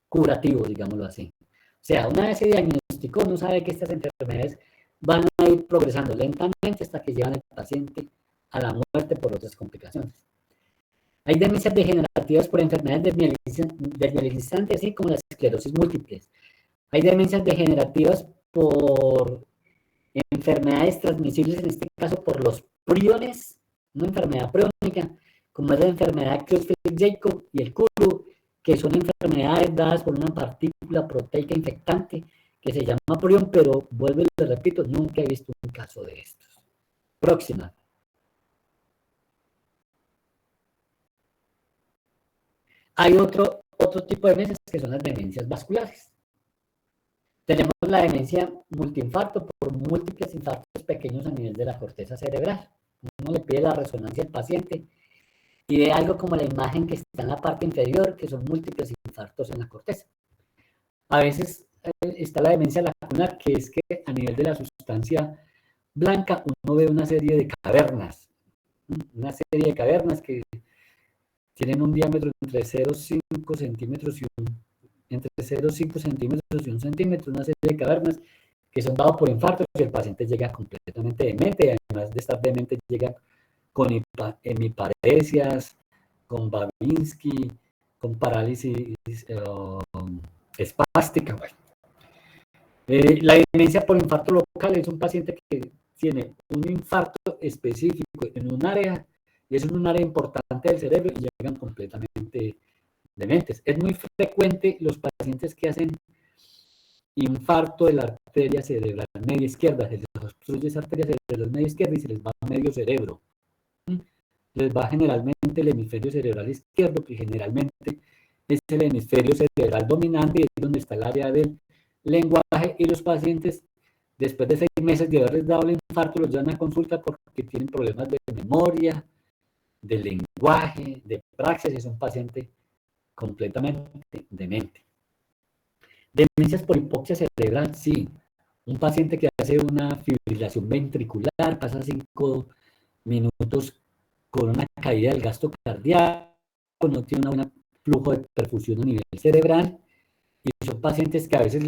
curativo, digámoslo así. O sea, una vez se diagnosticó, uno sabe que estas enfermedades van a ir progresando lentamente hasta que llevan al paciente a la muerte por otras complicaciones. Hay demencias degenerativas por enfermedades desmielinizantes, así como las esclerosis múltiples. Hay demencias degenerativas por enfermedades transmisibles, en este caso por los priones, una enfermedad priónica, como es la enfermedad de Creutzfeldt-Jakob y el CURU, que son enfermedades dadas por una partícula proteica infectante que se llama prión, pero vuelvo y le repito, nunca he visto un caso de estos. Próxima. Hay otro tipo de demencias que son las demencias vasculares. Tenemos la demencia multiinfarto por múltiples infartos pequeños a nivel de la corteza cerebral. Uno le pide la resonancia al paciente y ve algo como la imagen que está en la parte inferior, que son múltiples infartos en la corteza. A veces está la demencia lacunar, que es que a nivel de la sustancia blanca uno ve una serie de cavernas. Una serie de cavernas que tienen un diámetro entre 0,5 centímetros y entre 0,5 centímetros y 1 centímetro, una serie de cavernas que son dados por infartos y el paciente llega completamente demente, y además de estar demente llega con hemiparesias, con Babinski, con parálisis espástica. Bueno. La demencia por infarto local es un paciente que tiene un infarto específico en un área, y es un área importante del cerebro y llegan completamente dementes. Es muy frecuente los pacientes que hacen infarto de la arteria cerebral media izquierda, se les obstruye esa arteria cerebral media izquierda y se les va a medio cerebro. Les va generalmente el hemisferio cerebral izquierdo, que generalmente es el hemisferio cerebral dominante y es donde está el área del lenguaje, y los pacientes, después de 6 meses de haberles dado el infarto, los llevan a consulta porque tienen problemas de memoria, de lenguaje, de praxis, y es un paciente completamente demente. Demencias por hipoxia cerebral, sí. Un paciente que hace una fibrilación ventricular, pasa 5 minutos con una caída del gasto cardíaco, no tiene un buen flujo de perfusión a nivel cerebral, y son pacientes que a veces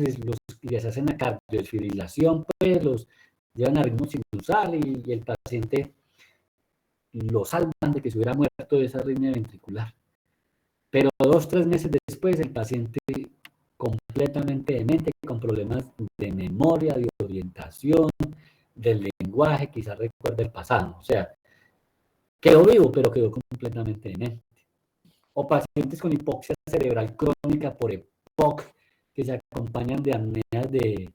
les hacen la cardiodesfibrilación, pues los llevan a ritmo sinusal y el paciente lo salvan de que se hubiera muerto de esa arritmia ventricular. Pero 2 o 3 meses después el paciente completamente demente, con problemas de memoria, de orientación, del lenguaje, quizás recuerde el pasado. O sea, quedó vivo, pero quedó completamente demente. O pacientes con hipoxia cerebral crónica por EPOC, que se acompañan de apneas del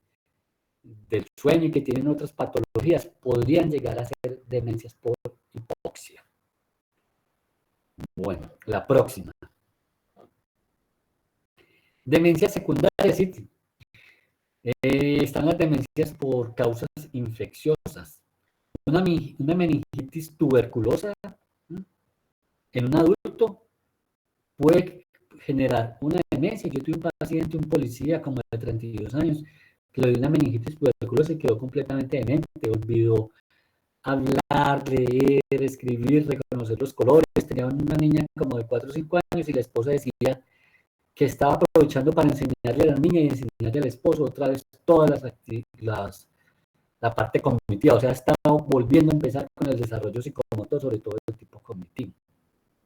sueño y que tienen otras patologías, podrían llegar a ser demencias por hipoxia. Bueno, la próxima. Demencia secundaria, sí. Están las demencias por causas infecciosas. Una meningitis tuberculosa en un adulto puede generar una demencia. Yo tuve un paciente, un policía como de 32 años, que le dio una meningitis tuberculosa y quedó completamente demente. Olvidó hablar, leer, escribir, reconocer los colores. Tenía una niña como de 4 o 5 años y la esposa decía que estaba aprovechando para enseñarle a la niña y enseñarle al esposo otra vez todas la parte cognitiva. O sea, estaba volviendo a empezar con el desarrollo psicomotor, sobre todo el tipo cognitivo,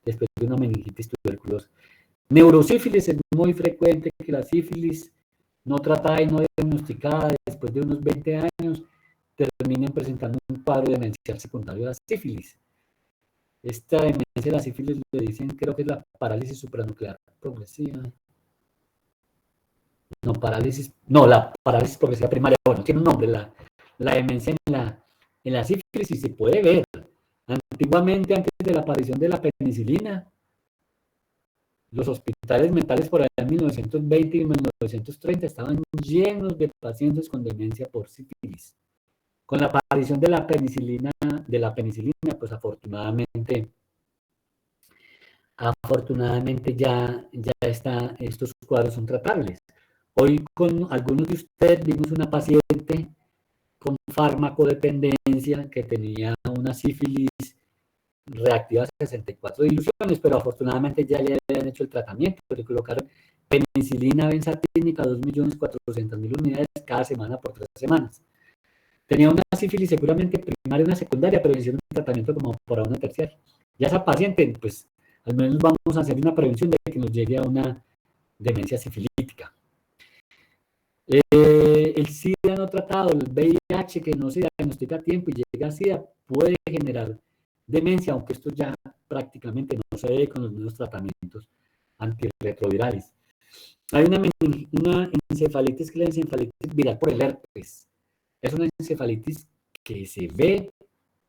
después de una meningitis tuberculosa. Neurosífilis es muy frecuente que la sífilis no tratada y no diagnosticada después de unos 20 años terminen presentando un cuadro demencial secundario a la sífilis. Esta demencia de la sífilis le dicen, creo que es la parálisis supranuclear progresiva. La parálisis progresiva primaria. Bueno, tiene un nombre, la demencia en la sífilis, y se puede ver. Antiguamente, antes de la aparición de la penicilina, los hospitales mentales por allá en 1920 y 1930 estaban llenos de pacientes con demencia por sífilis. Con la aparición de la penicilina, pues afortunadamente ya estos cuadros son tratables. Hoy con algunos de ustedes vimos una paciente con farmacodependencia que tenía una sífilis reactiva 64 diluciones, pero afortunadamente ya le habían hecho el tratamiento, le colocaron penicilina benzatínica 2.400.000 unidades cada semana por 3 semanas. Tenía una sífilis seguramente primaria y una secundaria, pero le hicieron un tratamiento como para una terciaria. Ya esa paciente, pues al menos vamos a hacer una prevención de que nos llegue a una demencia sifilítica. El SIDA no tratado, el VIH que no se diagnostica a tiempo y llega a SIDA, puede generar demencia, aunque esto ya prácticamente no se ve con los nuevos tratamientos antirretrovirales. Hay una encefalitis, que es la encefalitis viral por el herpes. Es una encefalitis que se ve,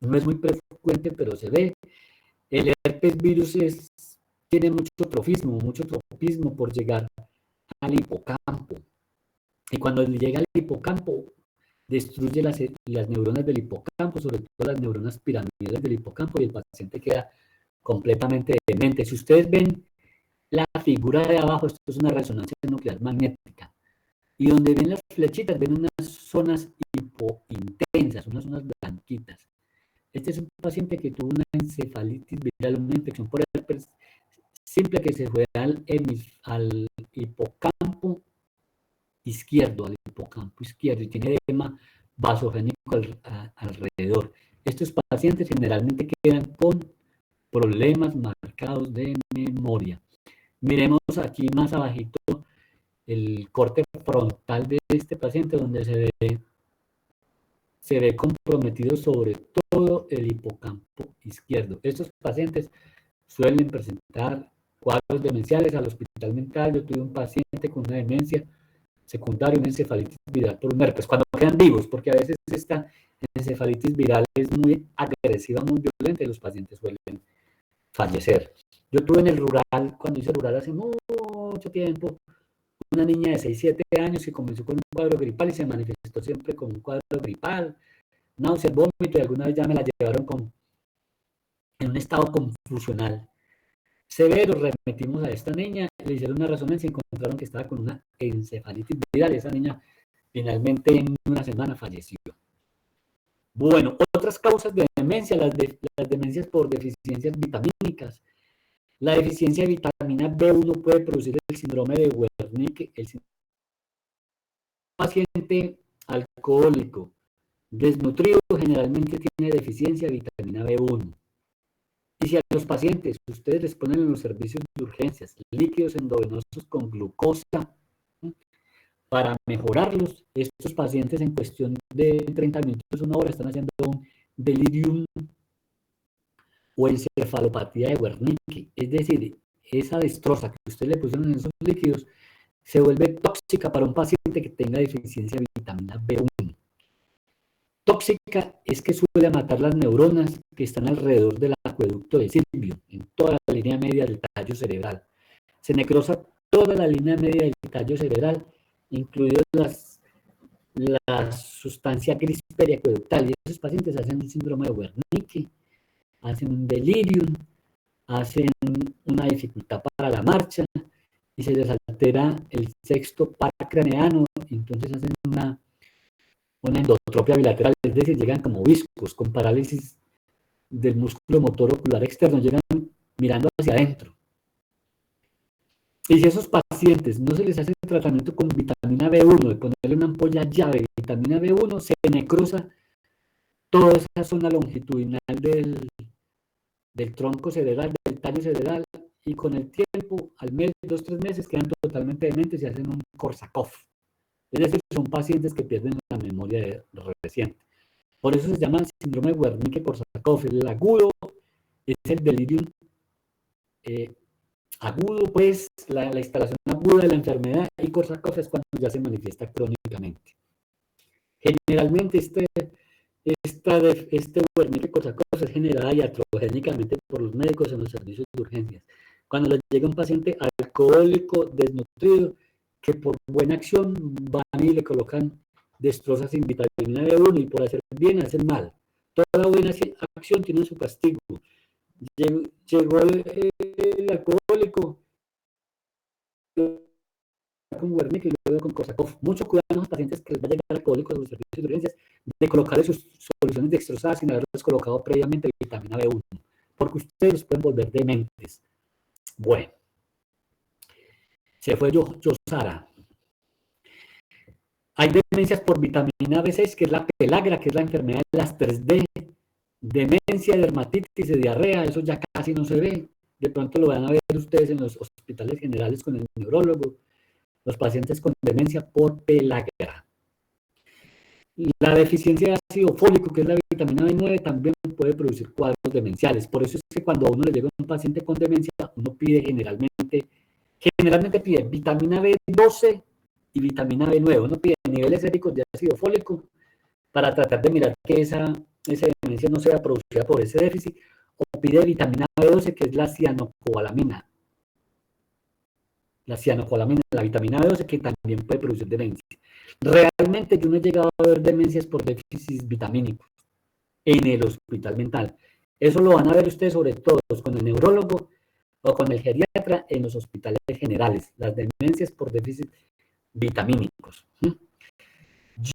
no es muy frecuente, pero se ve. El herpes virus tiene mucho tropismo por llegar al hipocampo. Y cuando llega al hipocampo, destruye las neuronas del hipocampo, sobre todo las neuronas piramidales del hipocampo, y el paciente queda completamente demente. Si ustedes ven la figura de abajo, esto es una resonancia nuclear magnética. Y donde ven las flechitas, ven unas zonas hipointensas, unas zonas blanquitas. Este es un paciente que tuvo una encefalitis viral, una infección por herpes simple que se fue al hipocampo izquierdo, y tiene edema vasogénico alrededor. Estos pacientes generalmente quedan con problemas marcados de memoria. Miremos aquí más abajito el corte frontal de este paciente, donde se ve comprometido sobre todo el hipocampo izquierdo. Estos pacientes suelen presentar cuadros demenciales al hospital mental. Yo tuve un paciente con una demencia secundaria, una encefalitis viral por un herpes, cuando quedan vivos, porque a veces esta encefalitis viral es muy agresiva, muy violenta, y los pacientes suelen fallecer. Yo tuve en el rural, cuando hice rural hace mucho tiempo, una niña de 6-7 años que comenzó con un cuadro gripal y se manifestó siempre con un cuadro gripal, náuseas, vómito, y alguna vez ya me la llevaron en un estado confusional severo. Remitimos a esta niña, le hicieron una resonancia y encontraron que estaba con una encefalitis viral. Esa niña finalmente en una semana falleció. Bueno, otras causas de demencia, las demencias por deficiencias vitamínicas. La deficiencia de vitamina B1 puede producir el síndrome de Wernicke. El paciente alcohólico desnutrido generalmente tiene deficiencia de vitamina B1. Y si a los pacientes ustedes les ponen en los servicios de urgencias líquidos endovenosos con glucosa para mejorarlos, estos pacientes en cuestión de 30 minutos, una hora, están haciendo un delirium o encefalopatía de Wernicke. Es decir, esa destroza que ustedes le pusieron en esos líquidos se vuelve tóxica para un paciente que tenga deficiencia de vitamina B1. Tóxica es que suele matar las neuronas que están alrededor de la acueducto de Silvio, en toda la línea media del tallo cerebral. Se necrosa toda la línea media del tallo cerebral, incluidas la sustancia gris periacueductal. Y esos pacientes hacen un síndrome de Wernicke, hacen un delirium, hacen una dificultad para la marcha y se les altera el sexto par craneano, entonces hacen una endotropia bilateral, es decir, llegan como viscos, con parálisis del músculo motor ocular externo, llegan mirando hacia adentro. Y si a esos pacientes no se les hace tratamiento con vitamina B1, de ponerle una ampolla llave de vitamina B1, se necrosa toda esa zona longitudinal del tronco cerebral, del tallo cerebral, y con el tiempo, al mes, 2-3 meses, quedan totalmente dementes y hacen un Korsakoff. Es decir, son pacientes que pierden la memoria reciente. Por eso se llama síndrome de Wernicke-Korsakoff. El agudo es el delirium agudo, pues, la instalación aguda de la enfermedad, y Korsakoff es cuando ya se manifiesta crónicamente. Generalmente este Wernicke-Korsakoff es generada iatrogénicamente por los médicos en los servicios de urgencias. Cuando les llega un paciente alcohólico desnutrido, que por buena acción van y le colocan destrozas sin vitamina B1, y por hacer bien hacen mal. Toda buena acción tiene su castigo. Llegó el alcohólico con Wernicke y luego con Korsakoff. Mucho cuidado a los pacientes que les va a llegar alcohólicos a los servicios de urgencias de colocarles sus soluciones dextrosadas sin haberles colocado previamente vitamina B1, porque ustedes los pueden volver dementes. Bueno, se fue Yosara. Hay demencias por vitamina B6, que es la pelagra, que es la enfermedad de las 3D, demencia, dermatitis y diarrea. Eso ya casi no se ve. De pronto lo van a ver ustedes en los hospitales generales con el neurólogo, los pacientes con demencia por pelagra. La deficiencia de ácido fólico, que es la vitamina B9, también puede producir cuadros demenciales. Por eso es que cuando a uno le llega un paciente con demencia, uno pide generalmente pide vitamina B12 y vitamina B9. Uno pide niveles séricos de ácido fólico para tratar de mirar que esa demencia no sea producida por ese déficit, o pide vitamina B12, que es la cianocobalamina. La vitamina B12, que también puede producir demencia. Realmente yo no he llegado a ver demencias por déficits vitamínicos en el hospital mental. Eso lo van a ver ustedes sobre todo con el neurólogo o con el geriatra en los hospitales generales, las demencias por déficits vitamínicos.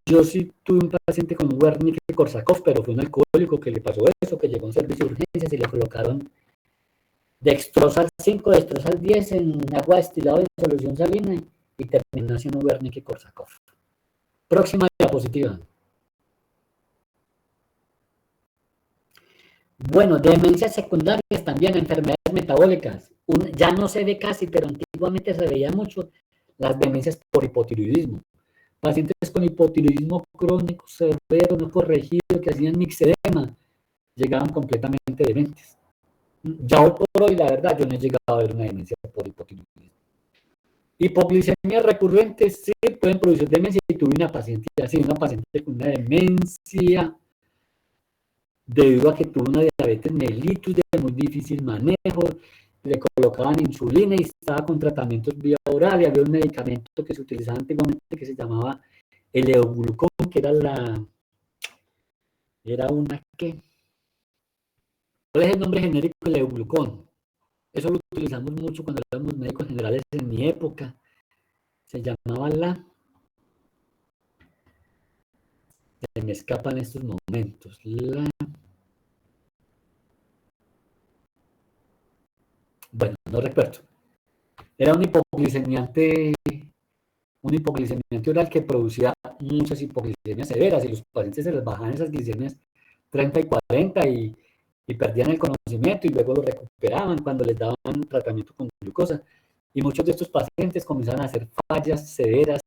Yo sí tuve un paciente con Wernicke-Korsakoff, pero fue un alcohólico que le pasó eso, que llegó a un servicio de urgencias y le colocaron dextrosal 5, dextrosal 10 en agua destilada en solución salina y terminó haciendo Wernicke-Korsakoff. Próxima diapositiva. Bueno, demencias secundarias también, enfermedades metabólicas. Ya no se ve casi, pero antiguamente se veía mucho las demencias por hipotiroidismo. Pacientes con hipotiroidismo crónico severo, no corregido, que hacían mixedema, llegaban completamente dementes. Ya hoy por hoy, la verdad, yo no he llegado a ver una demencia por hipotiroidismo. Hipoglicemia recurrente, sí, pueden producir demencia, y tuve una paciente así, una paciente con una demencia debido a que tuvo una diabetes mellitus de muy difícil manejo, le colocaban insulina y estaba con tratamientos vía oral, y había un medicamento que se utilizaba antiguamente que se llamaba el euglucón, que era una ¿qué? ¿Cuál es el nombre genérico del euglucón? Eso lo utilizamos mucho cuando éramos médicos generales en mi época. Se llamaba se me escapan estos momentos. Bueno, no recuerdo. Era un hipoglicemiante oral que producía muchas hipoglicemias severas, y los pacientes se les bajaban esas glicemias 30 y 40 y perdían el conocimiento, y luego lo recuperaban cuando les daban tratamiento con glucosa. Y muchos de estos pacientes comenzaban a hacer fallas severas,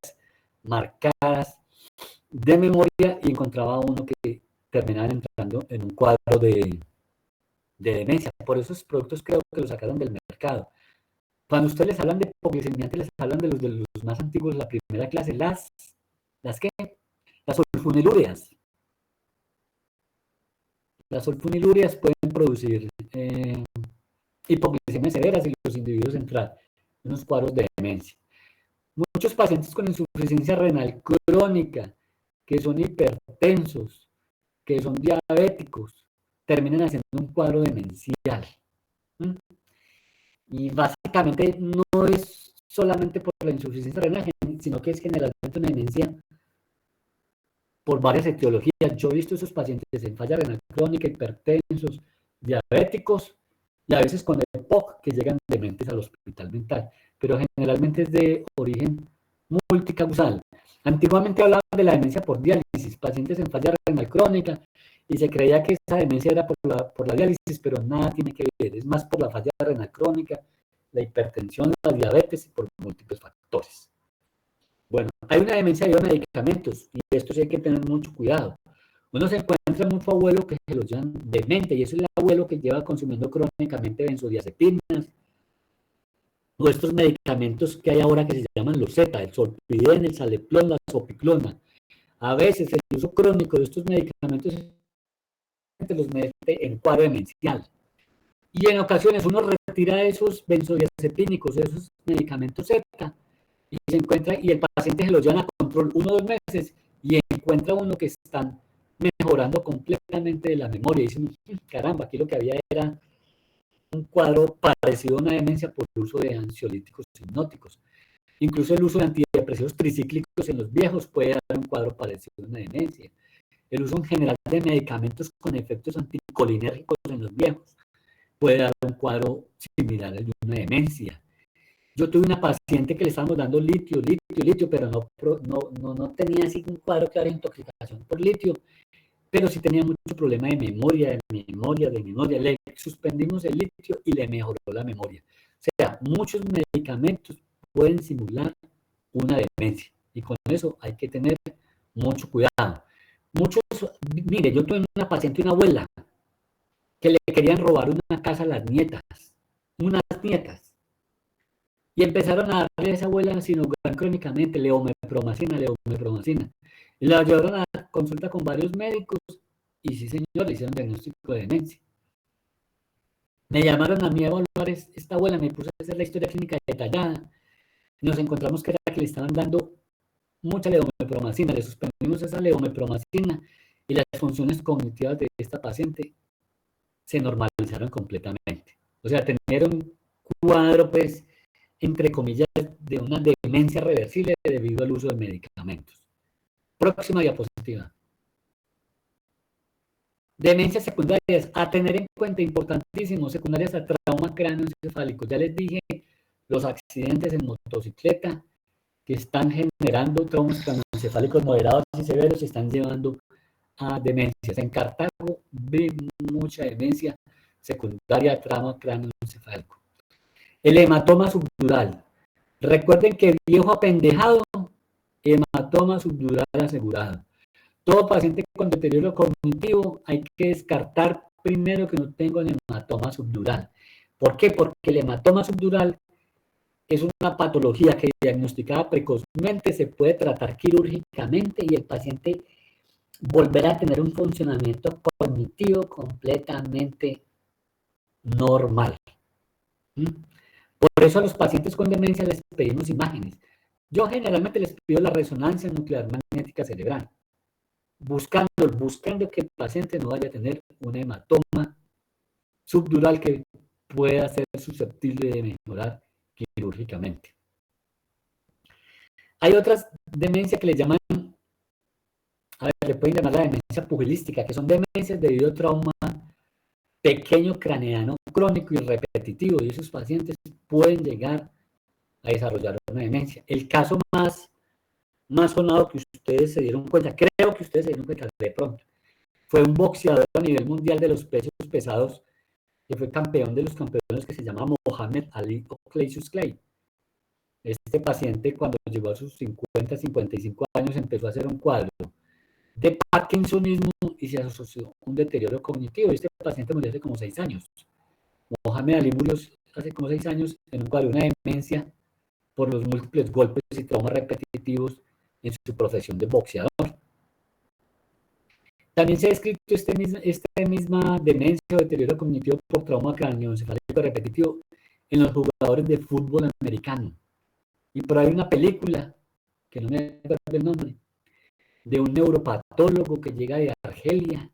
marcadas de memoria, y encontraba uno que terminaban entrando en un cuadro de demencia. Por esos productos creo que los sacaron del mercado. Cuando ustedes les hablan de hipoglicemiantes, les hablan de los más antiguos, la primera clase, ¿las qué? Las sulfonilúreas. Las sulfonilurias pueden producir hipoglicemias severas y los individuos entrar en unos cuadros de demencia. Muchos pacientes con insuficiencia renal crónica, que son hipertensos, que son diabéticos, terminan haciendo un cuadro demencial. Y básicamente no es solamente por la insuficiencia renal, sino que es generalmente una demencia por varias etiologías. Yo he visto esos pacientes en falla renal crónica, hipertensos, diabéticos, y a veces con EPOC que llegan dementes al hospital mental, pero generalmente es de origen multicausal. Antiguamente hablaban de la demencia por diálisis, pacientes en falla renal crónica, y se creía que esa demencia era por la diálisis, pero nada tiene que ver, es más por la falla renal crónica, la hipertensión, la diabetes y por múltiples factores. Bueno, hay una demencia de medicamentos, y esto sí hay que tener mucho cuidado. Uno se encuentra mucho abuelo que se lo llaman demente, y eso es el abuelo que lleva consumiendo crónicamente benzodiazepinas, o estos medicamentos que hay ahora que se llaman los Z, el solpidem, el saleplon, la sopiclona. A veces el uso crónico de estos medicamentos los mete en cuadro demencial. Y en ocasiones uno retira esos benzodiazepínicos, esos medicamentos Z, y se encuentra, y el paciente se los lleva a control 1 o 2 meses, y encuentra uno que están mejorando completamente de la memoria, y dicen, caramba, aquí lo que había era un cuadro parecido a una demencia por el uso de ansiolíticos hipnóticos. Incluso el uso de antidepresivos tricíclicos en los viejos puede dar un cuadro parecido a una demencia. El uso en general de medicamentos con efectos anticolinérgicos en los viejos puede dar un cuadro similar al de una demencia. Yo tuve una paciente que le estábamos dando litio, pero no tenía así un cuadro claro de intoxicación por litio, pero sí tenía mucho problema de memoria. Le suspendimos el litio y le mejoró la memoria. O sea, muchos medicamentos pueden simular una demencia, y con eso hay que tener mucho cuidado. Mire, yo tuve una paciente, una abuela, que le querían robar una casa a las nietas, unas nietas, y empezaron a darle a esa abuela Sinogran crónicamente, leomepromacina, y la llevaron a consulta con varios médicos, y sí señor, le hicieron diagnóstico de demencia. Me llamaron a mí a evaluar esta abuela, me puse a hacer la historia clínica detallada, y nos encontramos que era que le estaban dando mucha leomepromacina, le suspendimos esa leomepromacina, y las funciones cognitivas de esta paciente se normalizaron completamente. O sea, tener un cuadro, pues, entre comillas, de una demencia reversible debido al uso de medicamentos. Próxima diapositiva. Demencias secundarias, a tener en cuenta, importantísimo, secundarias a trauma cráneoencefálico. Ya les dije, los accidentes en motocicleta que están generando traumas cráneoencefálicos moderados y severos y están llevando a demencias. En Cartago vi mucha demencia secundaria a trauma cráneoencefálico. El hematoma subdural. Recuerden que viejo apendejado, hematoma subdural asegurado. Todo paciente con deterioro cognitivo hay que descartar primero que no tenga un hematoma subdural. ¿Por qué? Porque el hematoma subdural es una patología que diagnosticada precozmente se puede tratar quirúrgicamente y el paciente volverá a tener un funcionamiento cognitivo completamente normal. Por eso a los pacientes con demencia les pedimos imágenes. Yo generalmente les pido la resonancia nuclear magnética cerebral, buscando que el paciente no vaya a tener un hematoma subdural que pueda ser susceptible de mejorar quirúrgicamente. Hay otras demencias que le llaman, le pueden llamar la demencia pugilística, que son demencias debido a trauma pequeño craneano crónico y repetitivo, y esos pacientes pueden llegar a desarrollar una demencia. El caso más sonado que ustedes se dieron cuenta, creo que ustedes se dieron cuenta de pronto, fue un boxeador a nivel mundial de los pesos pesados, que fue campeón de los campeones, que se llama Mohamed Ali Cassius Clay. Este paciente, cuando llegó a sus 50, 55 años, empezó a hacer un cuadro de parkinsonismo y se asoció un deterioro cognitivo. Este paciente murió hace como 6 años. Mohamed Ali murió hace como 6 años en un cuadro de una demencia por los múltiples golpes y traumas repetitivos en su profesión de boxeador. También se ha descrito esta misma demencia o deterioro cognitivo por trauma craneoencefálico repetitivo en los jugadores de fútbol americano. Y por ahí una película, que no me acuerdo el nombre, de un neuropatólogo que llega de Argelia,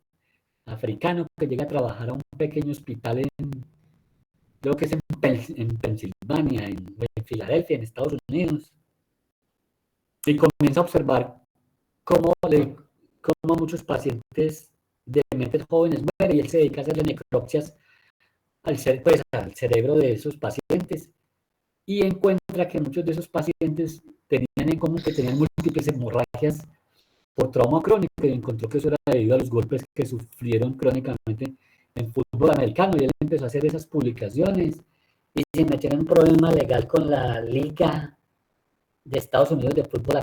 africano, que llega a trabajar a un pequeño hospital creo que es en Pensilvania, en Filadelfia, en Estados Unidos, y comienza a observar cómo muchos pacientes de mentes jóvenes mueren, y él se dedica a hacerle necropsias al cerebro de esos pacientes, y encuentra que muchos de esos pacientes tenían en común que tenían múltiples hemorragias por trauma crónico, y encontró que eso era debido a los golpes que sufrieron crónicamente en fútbol americano, y él empezó a hacer esas publicaciones, y se metió en un problema legal con la Liga de Estados Unidos de Fútbol